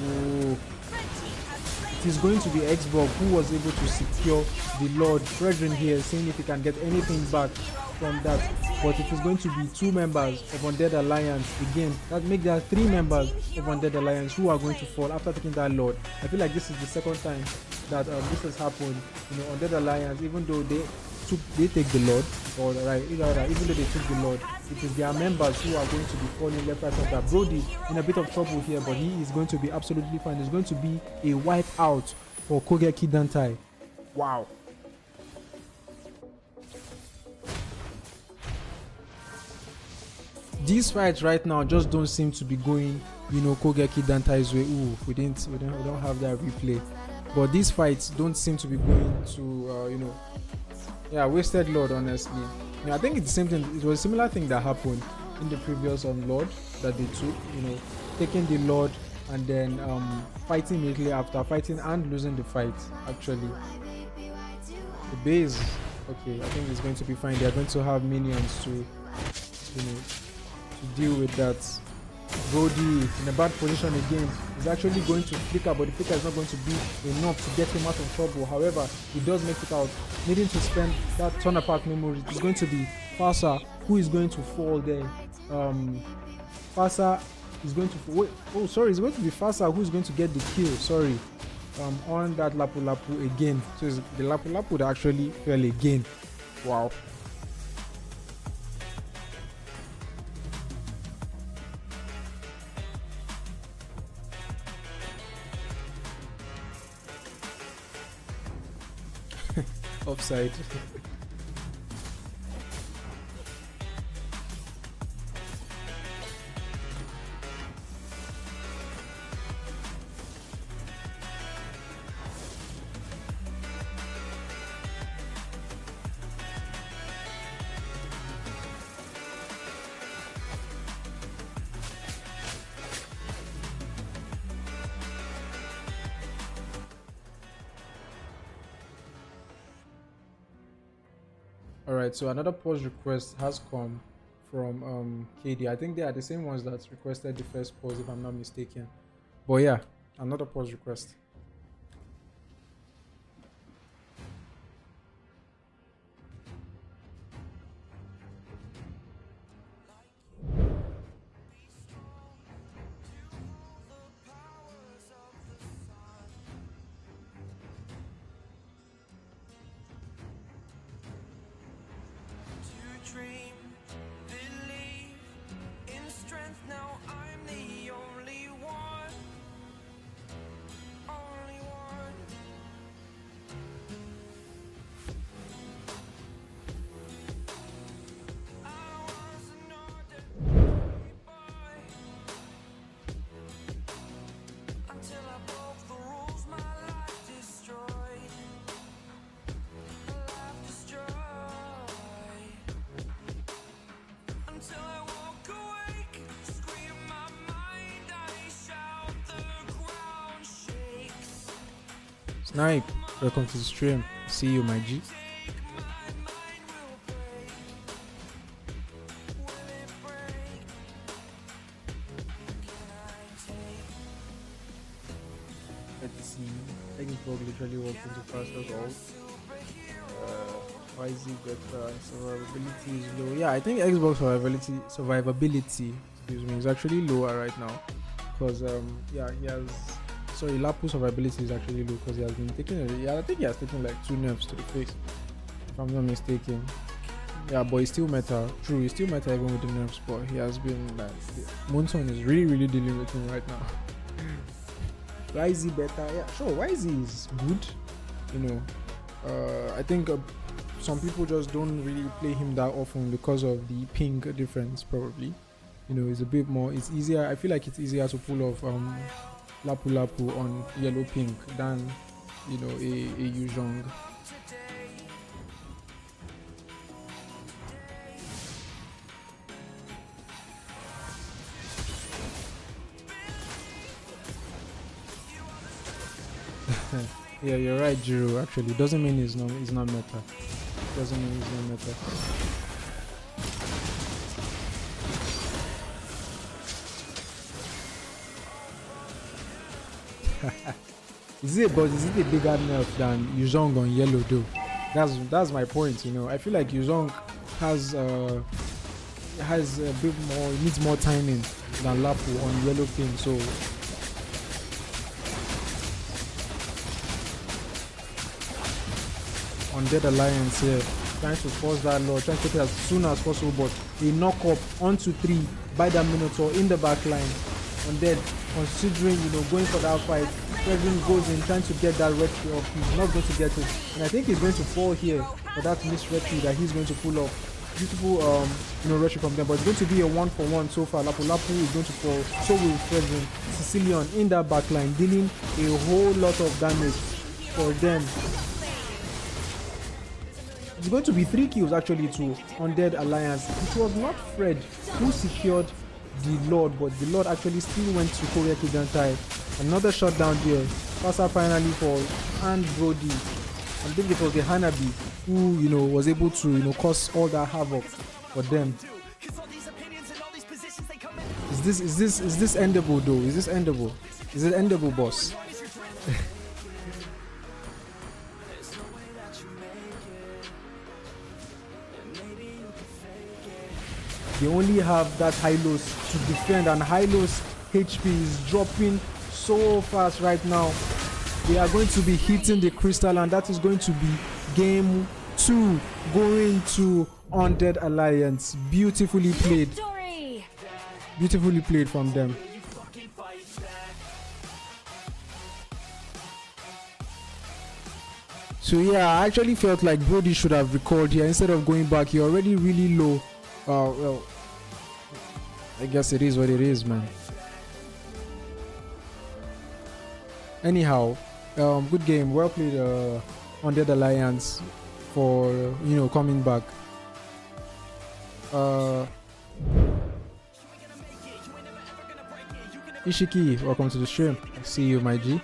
Oh. It is going to be X-Borg who was able to secure the Lord. Fredrin here saying if he can get anything back from that. But it is going to be 2 members of Undead Alliance again. That makes there 3 members of Undead Alliance who are going to fall after taking that Lord. I feel like this is the second time that this has happened. Undead Alliance, even though they take the Lord, or even though they took the Lord, it is their members who are going to be falling left, right, center. Brody in a bit of trouble here, but he is going to be absolutely fine. It's going to be a wipe out for Kogeki Dantai. Wow. These fights right now just don't seem to be going, Kogeki Dantai's way. Ooh, we don't have that replay. But these fights don't seem to be going to, wasted Lord, honestly. I think it's the same thing. It was a similar thing that happened in the previous Lord that they took, taking the Lord and then fighting immediately after, fighting and losing the fight, actually. The base, okay, I think it's going to be fine. They're going to have minions to, to deal with that. Brody in a bad position again is actually going to flicker, but the flicker is not going to be enough to get him out of trouble. However, he does make it out, needing to spend that turn apart memory. It's going to be Fasa who is going to fall there. Fasa is going to it's going to be Fasa who is going to get the kill. Sorry, on that Lapu Lapu again. So it's the Lapu Lapu that actually fell again. Wow. Offside. Alright, so another pause request has come from KD. I think they are the same ones that requested the first pause, if I'm not mistaken. But yeah, another pause request. Snipe, welcome to the stream. See you, my G. Let's see. Xbox literally walked into fastest all. Why is it better? Survivability is low. Yeah, I think Xbox survivability, excuse me, is actually lower right now. Because yeah, he has. Sorry, Lapu survivability is actually low because he has been taking. Yeah, I think he has taken like 2 nerfs to the face, if I'm not mistaken. Yeah, but he's still meta. True, he's still meta even with the nerfs, but he has been like. Monson is really dealing with him right now. Why is he better? Yeah, sure. Why is he is good? You know, I think some people just don't really play him that often because of the ping difference. Probably, you know, it's a bit more. It's easier. I feel like it's easier to pull off Lapu Lapu on yellow pink than, you know, a Yuzhong. Yeah, you're right, Jiro. Actually, doesn't mean he's not meta. Doesn't mean he's not meta. Is it a bigger nerf than Yuzhong on yellow though? That's my point. You know, I feel like Yuzhong has a bit more. It needs more timing than Lapu on yellow pin. So. Undead Alliance here, trying to force that law, trying to take it as soon as possible, but they knock up onto 3 by that Minotaur in the back line. Undead, considering, you know, going for that fight, Kevin goes in trying to get that red tree off. He's not going to get it, and I think he's going to fall here for that missed red tree that he's going to pull off. Beautiful, you know, red tree from them, but it's going to be a 1-for-1 so far. Lapu Lapu is going to fall, so will Fredrin. Sicilian in that back line, dealing a whole lot of damage for them. It's going to be 3 kills actually to Undead Alliance. It was not Fred who secured the Lord, but the Lord actually still went to Kogeki Dantai. Another shutdown there. Pasa finally falls, and Brody. I think it was the Hanabi who, you know, was able to, you know, cause all that havoc for them. Is this endable though? Is this endable? Is it endable, boss? They only have that Hylos to defend, and Hylos HP is dropping so fast right now. They are going to be hitting the crystal, and that is going to be game 2 going to Undead Alliance. Beautifully played. Beautifully played from them. So yeah, I actually felt like Brody should have recalled here instead of going back. You're already really low. Well, I guess it is what it is, man. Anyhow, good game. Well played, Undead Alliance for, you know, coming back. Ishiki, welcome to the stream. I see you, my G.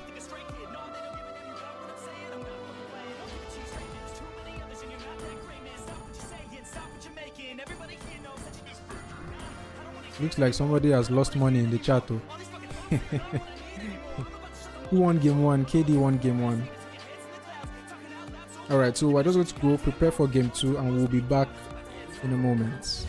Looks like somebody has lost money in the chat too. Who won game 1? KD won game 1. Alright, so we're just going to go prepare for game 2 and we'll be back in a moment.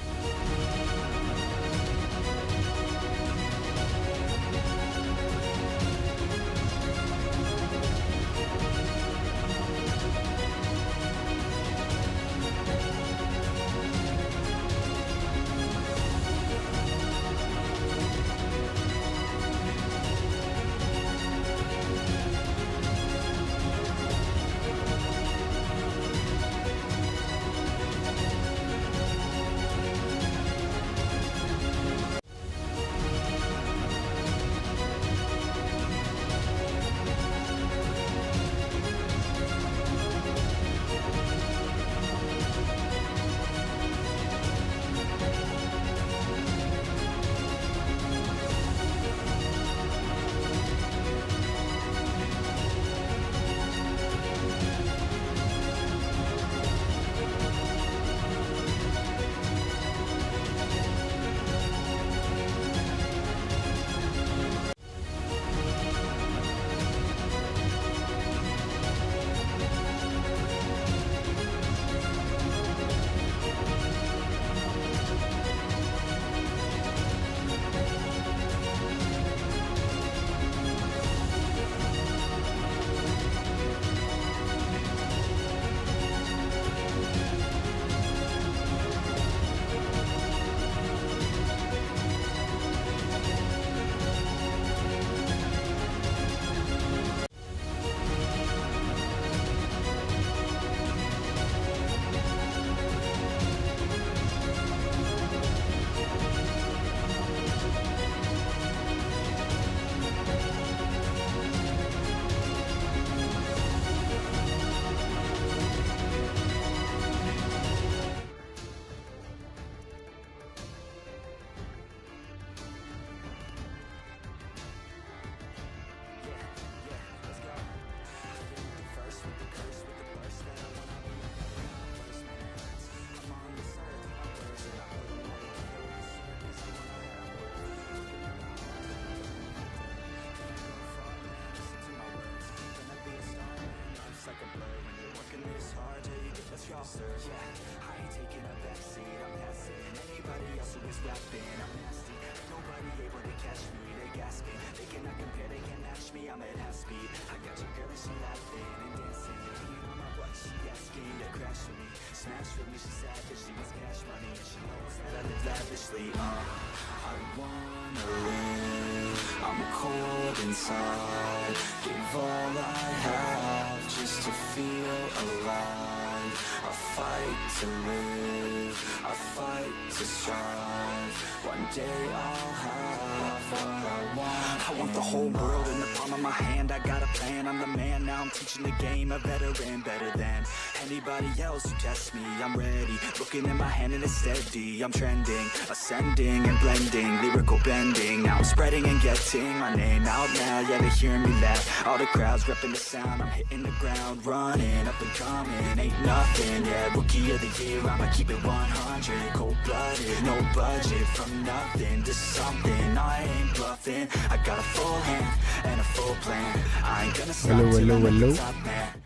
monster, yeah. I ain't taking a backseat, I'm passing anybody else who is rapping. I'm nasty, nobody able to catch me. They gasping, they cannot compare, they can't match me. I'm at half speed. I got your girl and she laughing and dancing. Being on my butt, she asking to crash with me. Smash with me, she savage, she wants cash money, and she knows that I live lavishly. I wanna live, I'm cold inside. Give all I have just to feel alive. I fight to live, I fight to strive. One day I'll have what I want. I want the whole world in the palm of my hand. I got a plan, I'm the man. Now I'm teaching the game, a veteran, better than anybody else who tests me. I'm ready, looking in my hand and it's steady. I'm trending, ascending and blending, lyrical bending. Now I'm spreading and getting my name out now. Yeah, they hearing me laugh. All the crowds repping the sound. I'm hitting the ground, running, up and coming. Ain't nothing, yeah, rookie of the year. I'ma keep it 100, cold-blooded, no budget. From nothing to something, I ain't bluffing. I got a full hand and a full plan. I ain't gonna stop till I'm at the top, man.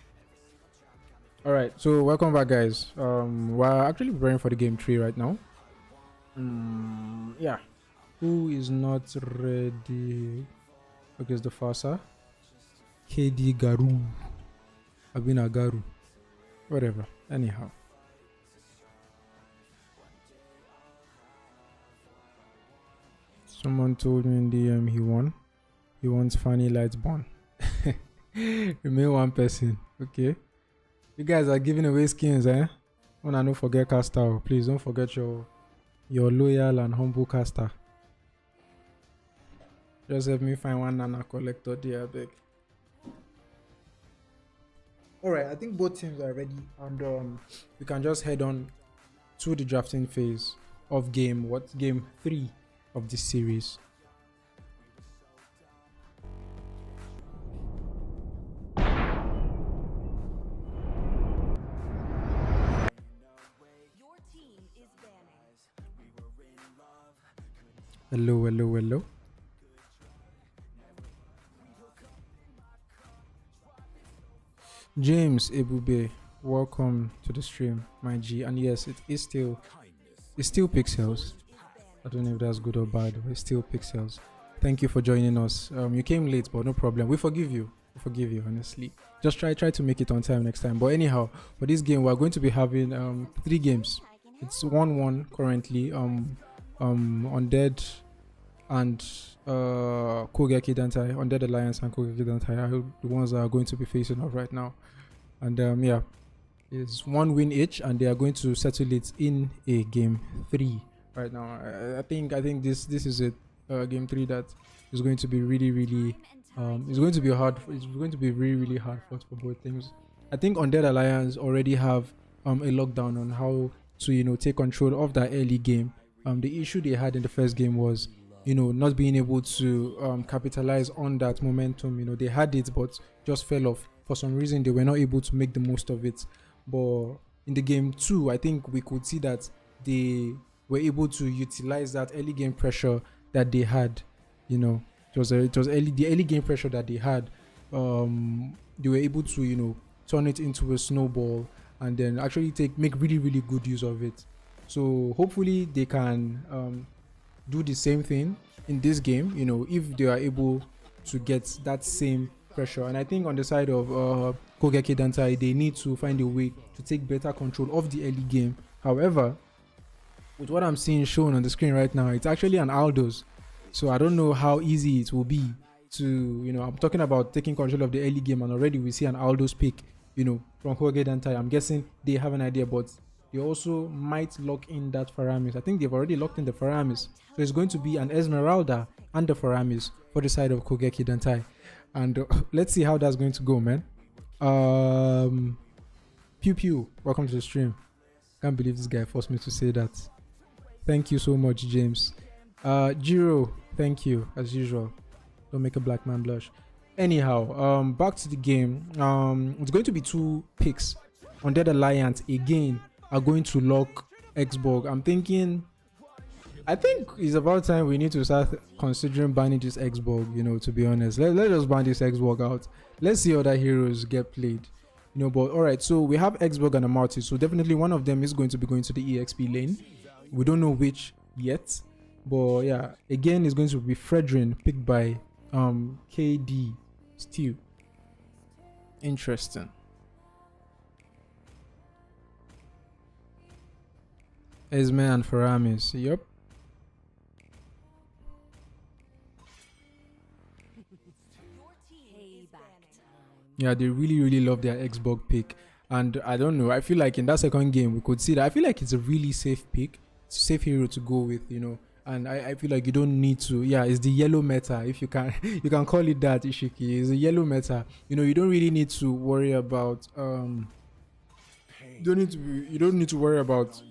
All right, so welcome back, guys. We're actually preparing for the game 3 right now. Yeah, who is not ready? Okay, it's the Fasa. KD Garu. Abina Garu. Whatever. Anyhow. Someone told me in DM he won. He wants Fanny Lights Born. Remain one person. Okay. You guys are giving away skins, eh? When I don't forget caster, please don't forget your loyal and humble caster. Just help me find one Nana collector there, I beg. Alright, I think both teams are ready, and we can just head on to the drafting phase of game 3 of this series. Hello. James Ebube, welcome to the stream, my G. And yes, it's still Pixels. I don't know if that's good or bad, but it's still Pixels. Thank you for joining us. You came late, but no problem. We forgive you. Honestly. Just try to make it on time next time. But anyhow, for this game, we're going to be having 3 games. It's 1-1 currently. Undead and Kogeki Dantai, Undead Alliance and Kogeki Dantai are the ones that are going to be facing off right now. And yeah, it's 1 win each, and they are going to settle it in a game 3 right now. I think this is a game 3 that is going to be really it's going to be hard. It's going to be really hard for both teams. I think Undead Alliance already have a lockdown on how to take control of that early game. The issue they had in the first game was not being able to capitalize on that momentum. They had it but just fell off. For some reason they were not able to make the most of it. But in the game 2, I think we could see that they were able to utilize that early game pressure that they had. It was early, the early game pressure that they had. They were able to turn it into a snowball and then actually make really good use of it. So hopefully they can do the same thing in this game, if they are able to get that same pressure. And I think on the side of Kogeki Dantai, they need to find a way to take better control of the early game. However, with what I'm seeing shown on the screen right now, it's actually an Aldos. So I don't know how easy it will be to, I'm talking about taking control of the early game, and already we see an Aldos pick, from Kogeki Dantai. I'm guessing they have an idea, but they also might lock in that Faramis. I think they've already locked in the Faramis. So it's going to be an Esmeralda and the Faramis for the side of Kogeki Dantai. And let's see how that's going to go, man. Pew, welcome to the stream. Can't believe this guy forced me to say that. Thank you so much, James. Jiro, thank you, as usual. Don't make a black man blush. Anyhow, back to the game. It's going to be 2 picks. Undead Alliance again are going to lock Xborg. I think it's about time we need to start considering banning this Xborg, to be honest. Let us ban this Xborg out. Let's see other heroes get played. you know. But all right, so we have Xborg and Amarty, so definitely one of them is going to be going to the EXP lane. We don't know which yet, but yeah, again, it's going to be Fredrin picked by KD Stew. Interesting. Esme and Faramis, yep. Yeah, they really love their Xbox pick, and I don't know, I feel like in that second game we could see that. I feel like it's a really safe pick, safe hero to go with, you know. And I feel like you don't need to, yeah, it's the yellow meta, if you can you can call it that, Ishiki. It's a yellow meta, you know. You don't really need to worry about you don't need to worry about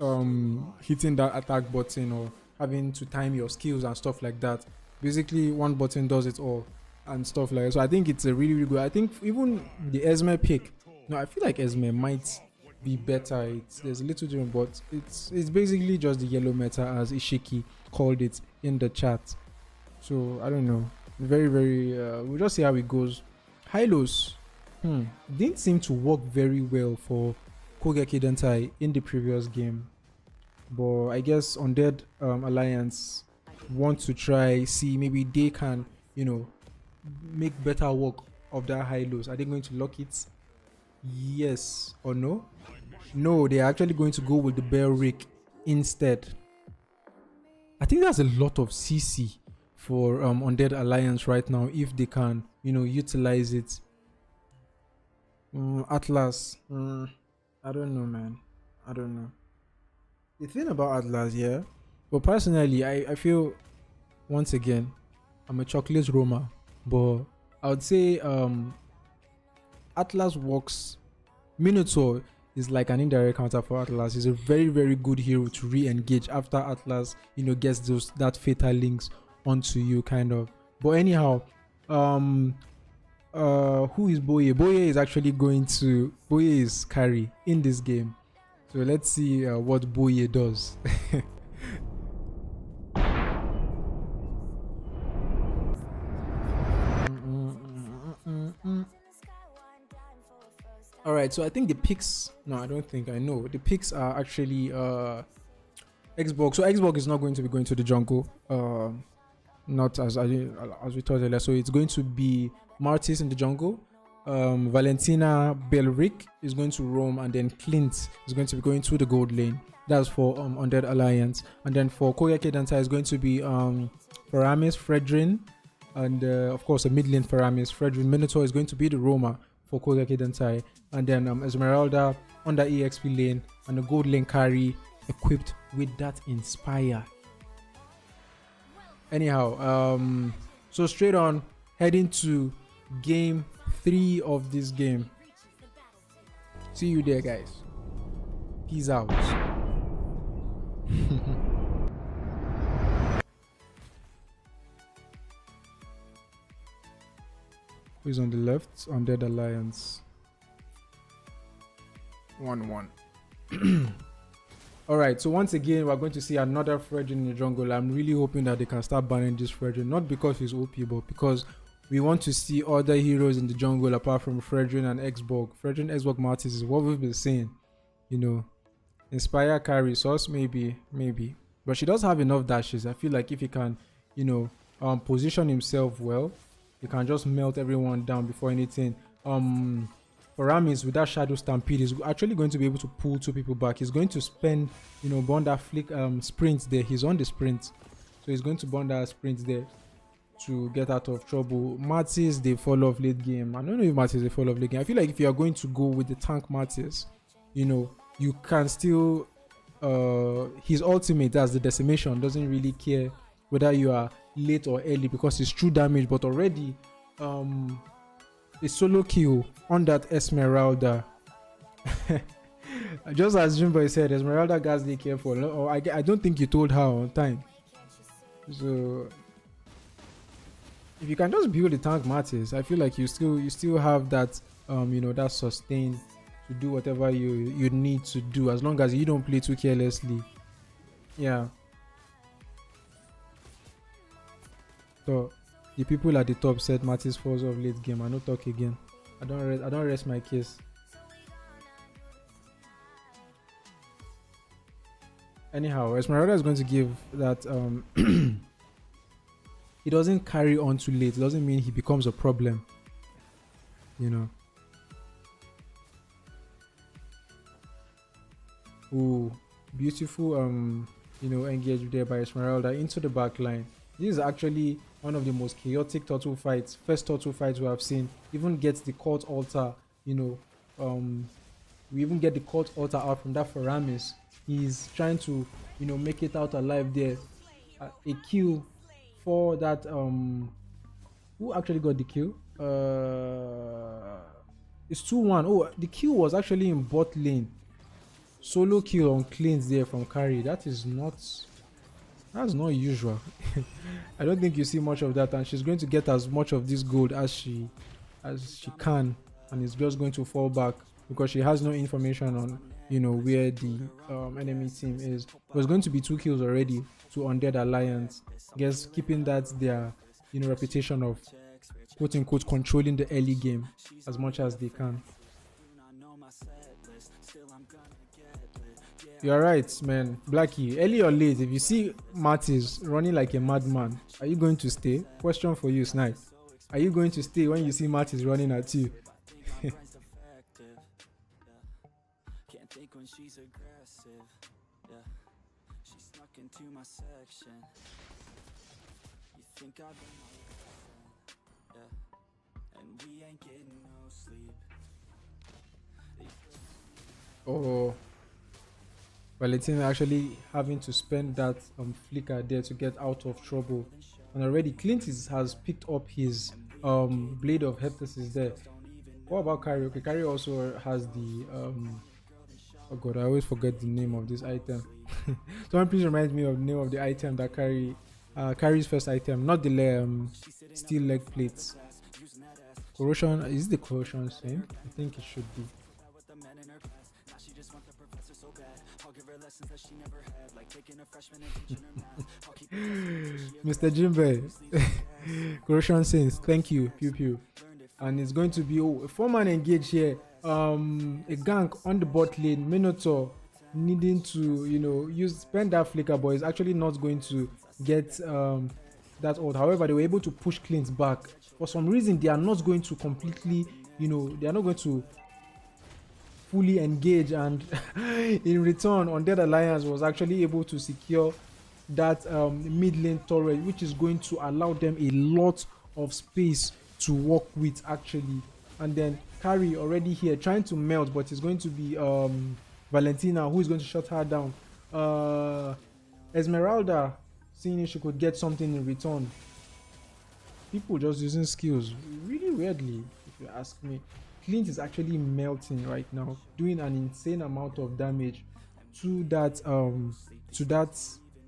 hitting that attack button or having to time your skills and stuff like that. Basically one button does it all and stuff like that. So I think it's a really good. I think even the Esme pick, no, I feel like Esme might be better. There's a little different, but it's basically just the yellow meta, as Ishiki called it in the chat. So I don't know, very we'll just see how it goes. Hylos didn't seem to work very well for Kogeki Dantai in the previous game, but I guess Undead Alliance want to try, see maybe they can, you know, make better work of that Hylos. Are they going to lock it? Yes or no? No, they're actually going to go with the Bear Rick instead. I think there's a lot of CC for Undead Alliance right now if they can, you know, utilize it. Atlas, I don't know, man. I don't know. The thing about Atlas, yeah, but personally, I feel, once again, I'm a chocolate Roma, but I would say Atlas works. Minotaur is like an indirect counter for Atlas. He's a very good hero to re-engage after Atlas, you know, gets that fatal links onto you, kind of. But anyhow, who is Boye? Boye is actually going to, Boye is carry in this game. So let's see what Boye does. All right, so I think the picks, no, I don't think, I know the picks are actually Xbox. So Xbox is not going to be going to the jungle, not as we thought earlier. So it's going to be Martis in the jungle, Valentina Belric is going to roam, and then Clint is going to be going to the gold lane. That's for Undead Alliance. And then for Kogeki Dantai is going to be Faramis, Fredrin, and of course a mid lane Faramis, Fredrin. Minotaur is going to be the roamer for Kogeki Dantai, and then Esmeralda on the EXP lane, and the gold lane carry equipped with that Inspire. Anyhow, so straight on heading to game 3 of this game. See you there, guys. Peace out. Who's on the left? Undead Alliance. 1-1. Alright, so once again, we're going to see another Fredrin in the jungle. I'm really hoping that they can start banning this Fredrin. Not because he's OP, but because we want to see other heroes in the jungle apart from Fredrin and Xborg. Fredrin, Xborg, Martis is what we've been saying. You know, Inspire carry, Sauce maybe. But she does have enough dashes. I feel like if he can, you know, position himself well, he can just melt everyone down before anything. Faramis with that Shadow Stampede is actually going to be able to pull 2 people back. He's going to spend, you know, burn that flick sprint there. He's on the sprint, so he's going to burn that sprint there to get out of trouble. Martis, they fall off late game. I don't know if Martis they fall off late game. I feel like if you are going to go with the tank Martis, you know, you can still his ultimate as the decimation doesn't really care whether you are late or early because it's true damage. But already a solo kill on that Esmeralda. Just as Jimbo said, Esmeralda guys, be careful. Or I don't think you told her on time. So if you can just build the tank Martis, I feel like you still have that you know, that sustain to do whatever you need to do, as long as you don't play too carelessly. Yeah. So the people at the top said Martis falls off late game. I don't talk again. I don't rest my case. Anyhow, Esmeralda is going to give that he doesn't carry on too late. It doesn't mean he becomes a problem. You know. Ooh, beautiful engage there by Esmeralda into the back line. This is actually one of the most chaotic turtle fights, first turtle fights we have seen. Even gets the court altar, we even get the court altar out from that Faramis. He's trying to, make it out alive there. A kill for that, who actually got the kill? It's 2-1. Oh, the kill was actually in bot lane. Solo kill on cleans there from carry. That's not usual. I don't think you see much of that, and she's going to get as much of this gold as she can, and it's just going to fall back because she has no information on where the enemy team is. There's going to be 2 kills already to Undead Alliance. I guess keeping that their reputation of quote unquote controlling the early game as much as they can. You're right, man. Blackie, early or late, if you see Martis running like a madman, are you going to stay? Question for you, Snipe. Are you going to stay when you see Martis running at you? Can't think when she's aggressive. Yeah, she snuck into my section. You think I've been my girlfriend? Yeah, and we ain't getting no sleep. Oh. Valentina actually having to spend that flicker there to get out of trouble, and already Clint has picked up his blade of heptasis there. What about Carrie? Okay, Carrie also has the oh god, I always forget the name of this item. Someone please remind me of the name of the item that Carrie's first item, not the steel leg plates. Corrosion, is it the corrosion same? I think it should be. Mr. Jimbe, corrosion sense, thank you, pew pew. And it's going to be a 4-man engage here. A gank on the bot lane. Minotaur needing to spend that flicker, but is actually not going to get that ult. However, they were able to push Clint back. For some reason, they are not going to completely, they are not going to fully engage, and in return, Undead Alliance was actually able to secure that mid lane turret, which is going to allow them a lot of space to work with actually. And then Carrie already here trying to melt, but it's going to be Valentina who is going to shut her down. Esmeralda seeing if she could get something in return. People just using skills really weirdly, if you ask me. Clint is actually melting right now, doing an insane amount of damage to that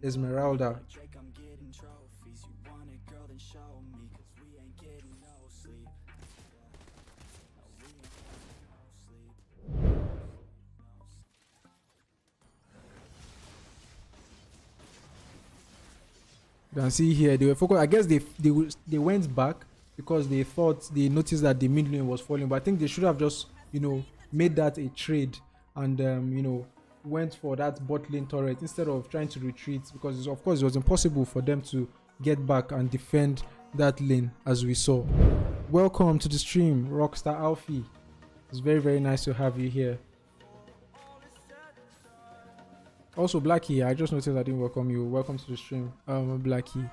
Esmeralda. You can see here they were focused. I guess they went back because they noticed that the mid lane was falling, but I think they should have just made that a trade and went for that bot lane turret instead of trying to retreat, because of course it was impossible for them to get back and defend that lane as we saw. Welcome to the stream, Rockstar Alfie. It's very, very nice to have you here. Also, Blackie, I just noticed I didn't welcome you. Welcome to the stream, Blackie.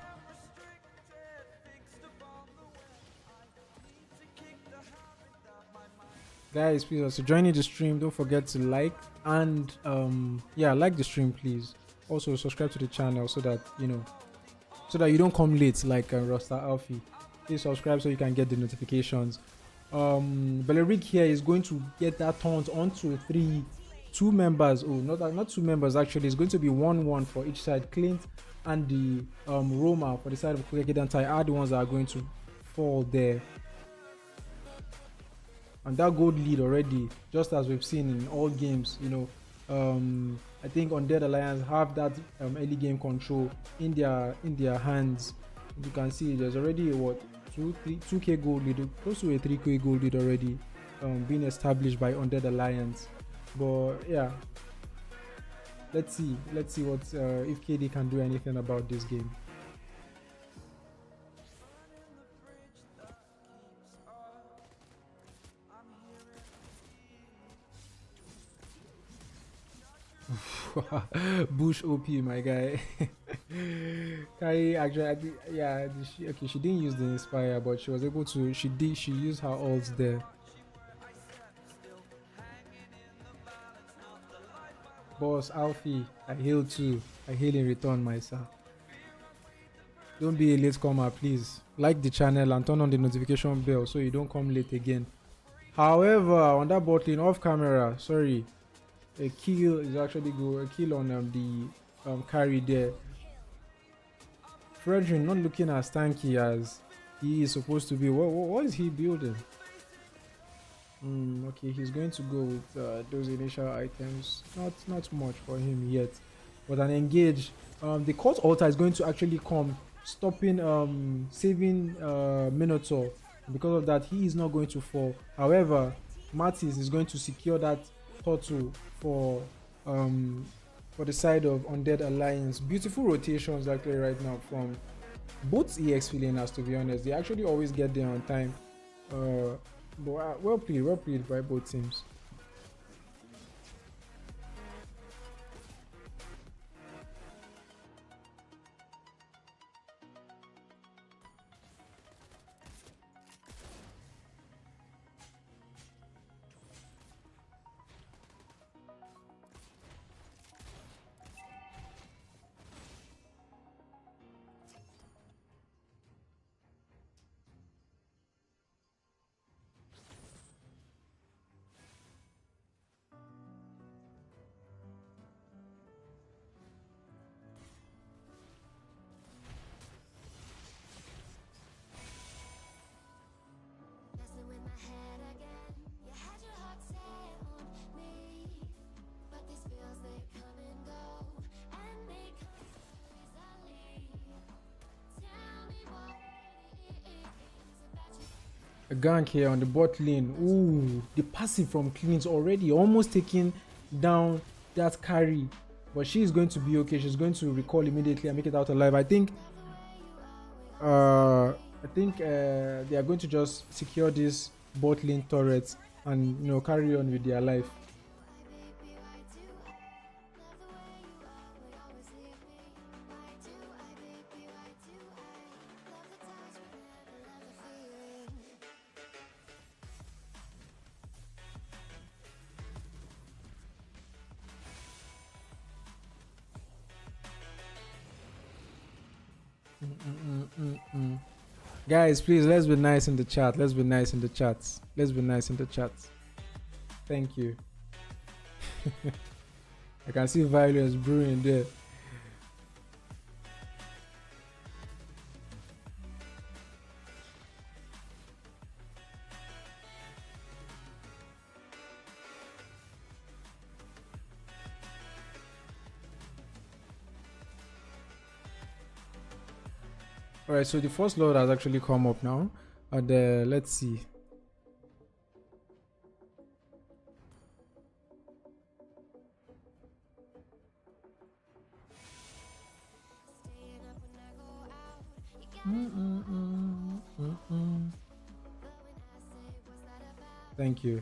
Guys, please also joining the stream. Don't forget to like and like the stream, please. Also subscribe to the channel so that you don't come late like Rockstar Alfie. Please subscribe so you can get the notifications. Beleric here is going to get that taunt onto two members. Oh, not two members actually. It's going to be 1-1 for each side. Clint and the Roma for the side of Kogeki Dantai are the ones that are going to fall there. And that gold lead already, just as we've seen in all games, I think Undead Alliance have that early game control in their hands. You can see there's already a 2k gold lead, close to a 3k gold lead already being established by Undead Alliance. But yeah, let's see what if KD can do anything about this game. Bush OP, my guy. Carrie actually, yeah, she didn't use the inspire, but she was able to. She used her ults there. Boss Alfie, I hail too. I hail in return, my son. Don't be a late comer, please. Like the channel and turn on the notification bell so you don't come late again. However, on that bot lane off camera, sorry, a kill is actually go. A kill on the carry there. Frederick not looking as tanky as he is supposed to be. What is he building? Okay, he's going to go with those initial items. Not much for him yet, but an engage. The court altar is going to actually come, stopping saving Minotaur. Because of that, he is not going to fall. However, Mattis is going to secure that turtle for the side of Undead Alliance. Beautiful rotations actually right now from both EX laners, to be honest. They actually always get there on time. But well played by both teams. A gank here on the bot lane. Ooh, the passive from Clean's already almost taking down that carry. But she is going to be okay. She's going to recall immediately and make it out alive. I think they are going to just secure this bot lane turret and carry on with their life. Guys, please, let's be nice in the chat. Let's be nice in the chats. Let's be nice in the chats. Thank you. I can see violence brewing there. Alright, so the first load has actually come up now. And let's see.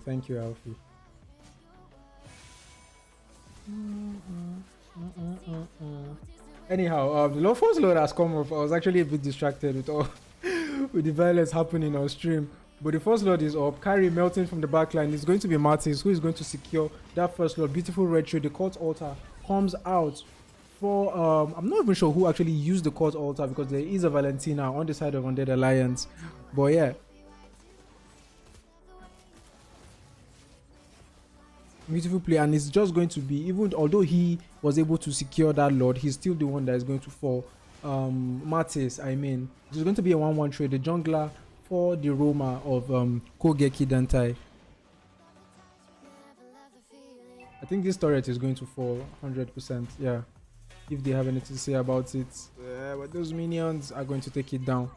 Thank you, Alfie. Anyhow, the first load has come up. I was actually a bit distracted with all with the violence happening on stream. But the first load is up. Carry melting from the backline. It's going to be Martins who is going to secure that first load. Beautiful red trade. The court altar comes out for I'm not even sure who actually used the court altar because there is a Valentina on the side of Undead Alliance. But yeah. Beautiful play, and it's just going to be, even although he was able to secure that lord, he's still the one that is going to fall. Mattis, I mean, it's going to be a 1-1 trade. The jungler for the Roma of Kogeki Dantai. I think this turret is going to fall 100%. Yeah, if they have anything to say about it, but those minions are going to take it down.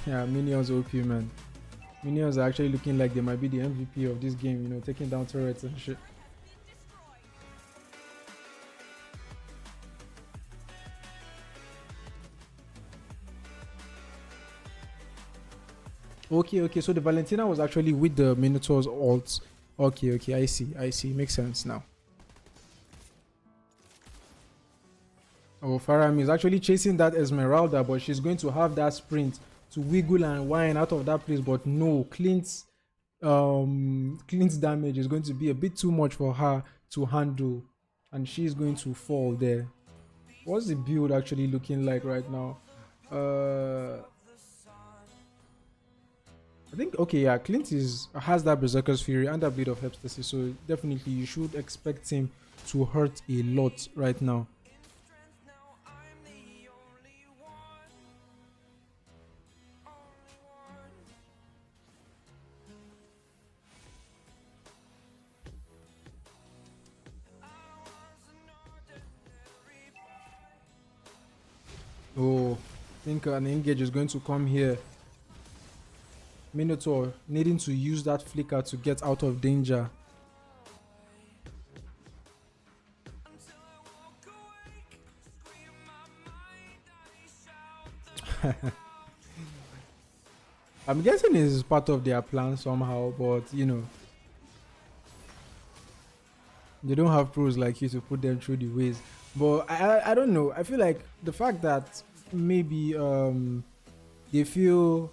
Yeah, minions OP, man. Minions are actually looking like they might be the MVP of this game, you know, taking down turrets and shit. Okay, so the Valentina was actually with the Minotaur's ult. Okay, I see. Makes sense now. Oh, Faram is actually chasing that Esmeralda, but she's going to have that sprint to wiggle and whine out of that place. But no, Clint's damage is going to be a bit too much for her to handle, and she's going to fall there. What's the build actually looking like right now? I think Clint has that Berserker's Fury and that Blade of Hepstasis, so definitely you should expect him to hurt a lot right now. Oh, I think an engage is going to come here. Minotaur needing to use that flicker to get out of danger. I'm guessing it's part of their plan somehow, but you know, they don't have pros like you to put them through the ways. But I don't know. I feel like the fact that maybe they feel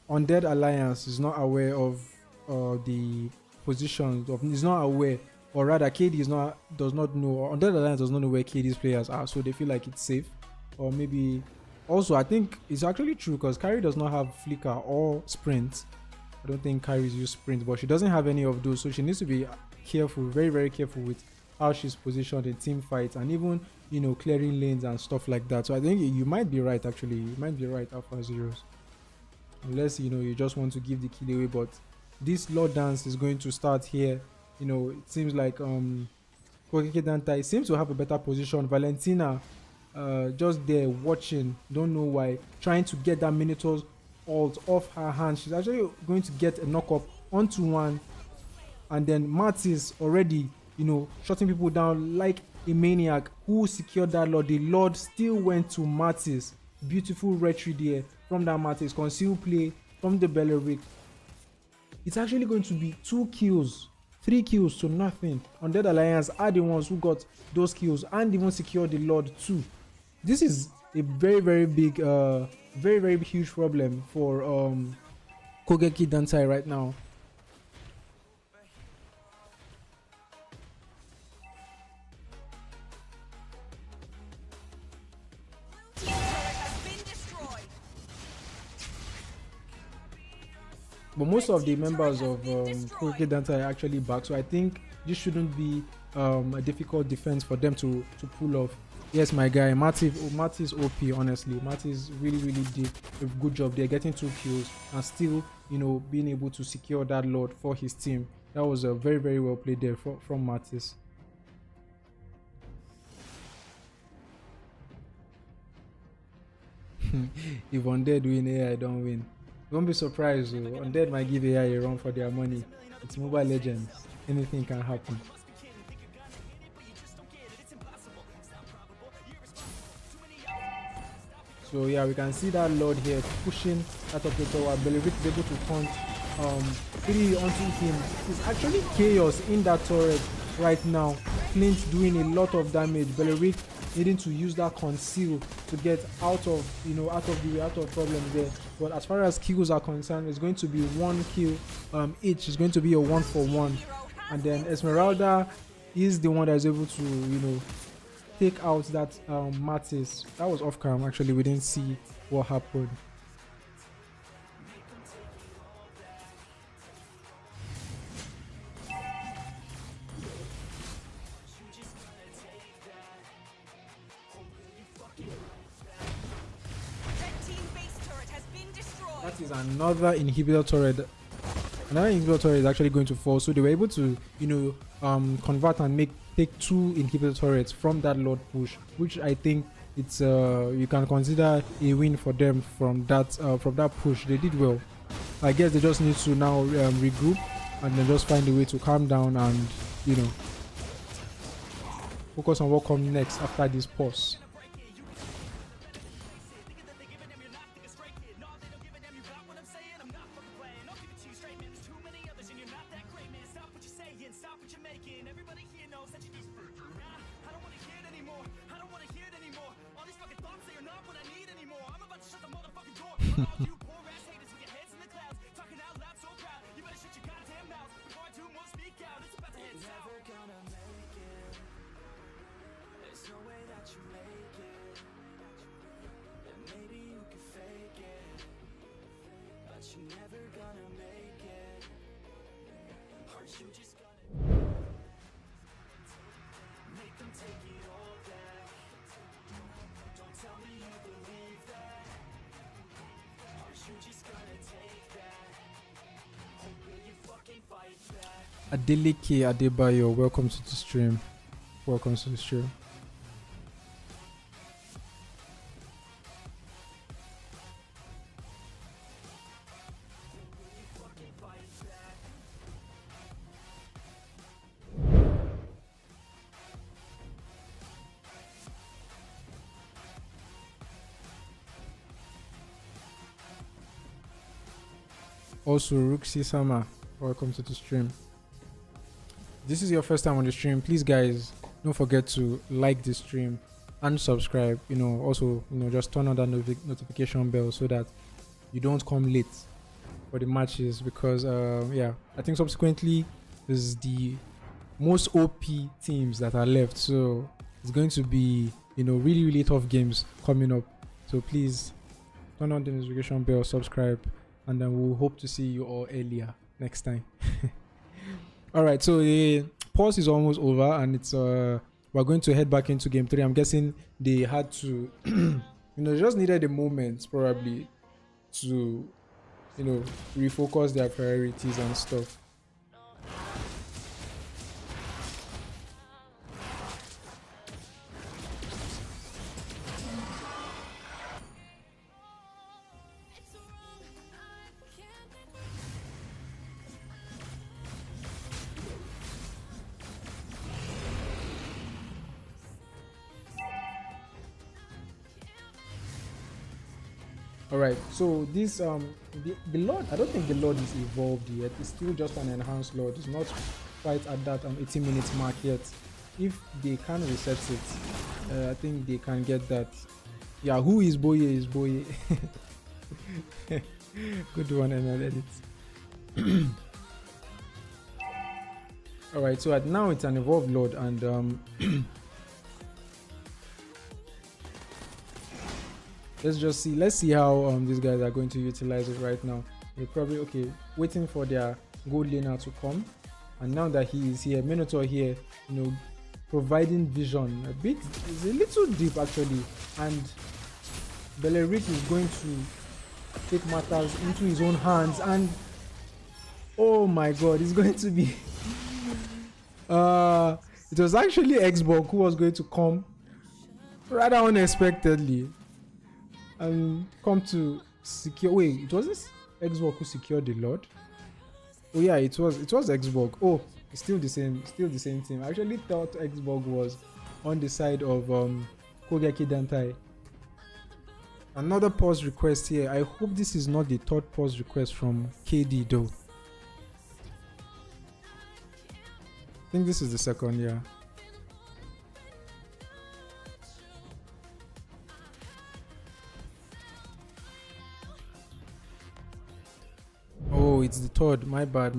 Undead Alliance is not aware of the positions of, is not aware, or rather KD does not know, or Undead Alliance does not know where KD's players are, so they feel like it's safe. Or maybe also I think it's actually true because Carrie does not have flicker or sprint. I don't think Carrie's use sprint, but she doesn't have any of those, so she needs to be careful, very very careful with how she's positioned in team fights and even, you know, clearing lanes and stuff like that. So I think you might be right, actually. You might be right, Alpha Zeros. Unless, you know, you just want to give the kill away, but this Lord Dance is going to start here. You know, it seems like Kogeki Dantai seems to have a better position. Valentina just there watching, don't know why, trying to get that Minotaur's ult off her hand. She's actually going to get a knock up onto one, and then Martis already, you know, shutting people down like a maniac. Who secured that Lord? The Lord still went to Martis. Beautiful retreat there from that Martis. Conceal play from the Belleric. It's actually going to be 2 kills, 3 kills to nothing. Undead Alliance are the ones who got those kills and even secured the Lord too. This is a very very big, very very huge problem for Kogeki Dantai right now. But most of the members of Kogeki Dantai are actually back, so I think this shouldn't be a difficult defense for them to pull off. Yes, my guy, Marty's OP, honestly. Marty's really did a good job. They're getting 2 kills and still, you know, being able to secure that Lord for his team. That was a very, very well played there from Marty's. If Undead win, AI don't win. Don't be surprised, Undead might give AI a run for their money. It's Mobile Legends. Anything can happen. So yeah, we can see that Lord here pushing out of the tower. Belleric is able to punch 3 onto him. It's actually chaos in that turret right now. Clint doing a lot of damage. Belleric needing to use that conceal to get out of problems there. But as far as kills are concerned, it's going to be 1 kill each. It's going to be a 1-for-1, and then Esmeralda is the one that is able to, you know, take out that Martis. That was off cam, actually. We didn't see what happened. That is another inhibitor turret. Another inhibitor turret is actually going to fall. So they were able to, you know, convert and take 2 inhibitor turrets from that Lord push, which I think it's you can consider a win for them from that push. They did well. I guess they just need to now regroup and then just find a way to calm down and, you know, focus on what comes next after this pause. Adeleke Adebayo, welcome to the stream. Welcome to the stream. Also, Ruxi Sama, welcome to the stream. This is your first time on the stream, please guys don't forget to like the stream and subscribe. You know, also, you know, just turn on that notification bell so that you don't come late for the matches, because yeah, I think subsequently this is the most OP teams that are left, so it's going to be, you know, really tough games coming up. So please turn on the notification bell, subscribe, and then we'll hope to see you all earlier next time. All right, so the pause is almost over, and it's we're going to head back into game 3. I'm guessing they had to, you know, just needed a moment probably to, you know, refocus their priorities and stuff. Alright, so this the Lord, I don't think the Lord is evolved yet. It's still just an enhanced Lord. It's not quite at that 80 minutes mark yet. If they can reset it, I think they can get that. Yeah, who is Boye is Boye. Good one, and I'll edit. Alright, so now it's an evolved Lord, and let's see how these guys are going to utilize it right now. They're probably waiting for their gold laner to come, and now that he is here, Minotaur here, you know, providing vision a bit. It's a little deep actually, and Beleric is going to take matters into his own hands, and oh my god, it's going to be it was actually Xbox who was going to come rather unexpectedly and come to secure. Wait, it was this Xbox who secured the Lord? Oh yeah, it was Xbox. Oh, it's still the same team. I actually thought Xbox was on the side of Kogeki Dantai. Another pause request here. I hope this is not the third pause request from KD though. I think this is the second, yeah. Oh, it's the third. My bad.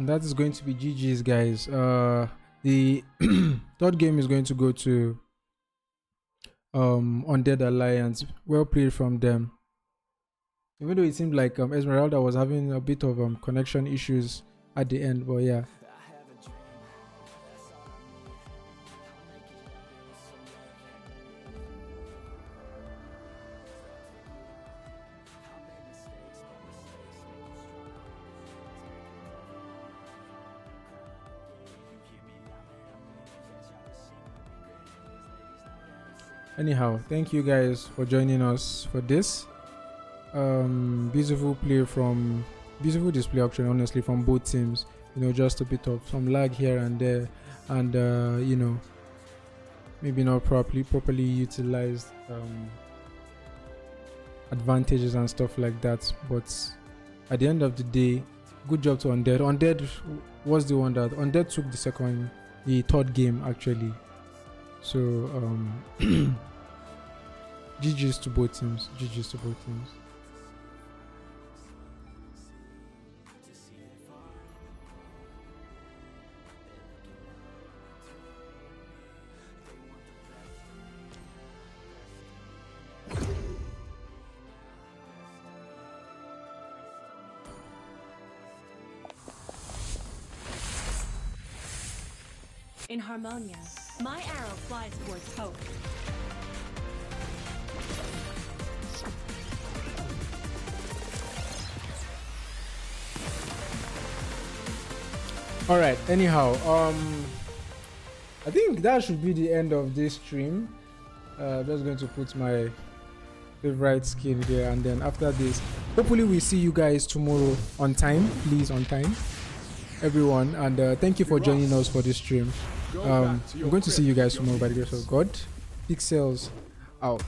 And that is going to be GG's, guys. The third game is going to go to Undead Alliance. Well played from them. Even though it seemed like Esmeralda was having a bit of connection issues at the end, but yeah. Anyhow, thank you guys for joining us for this. Beautiful display actually, honestly, from both teams. You know, just a bit of some lag here and there, and you know, maybe not properly utilized advantages and stuff like that. But at the end of the day, good job to Undead. Undead was the one that took the third game actually. So GG's to both teams. GG's to both teams. In Harmonia, my arrow flies towards hope. All right. Anyhow, I think that should be the end of this stream. Just going to put my favorite skin here, and then after this, hopefully we see you guys tomorrow on time. Please, on time, everyone. And thank you for joining us for this stream. I'm going to see you guys tomorrow by the grace of God. Pixels out.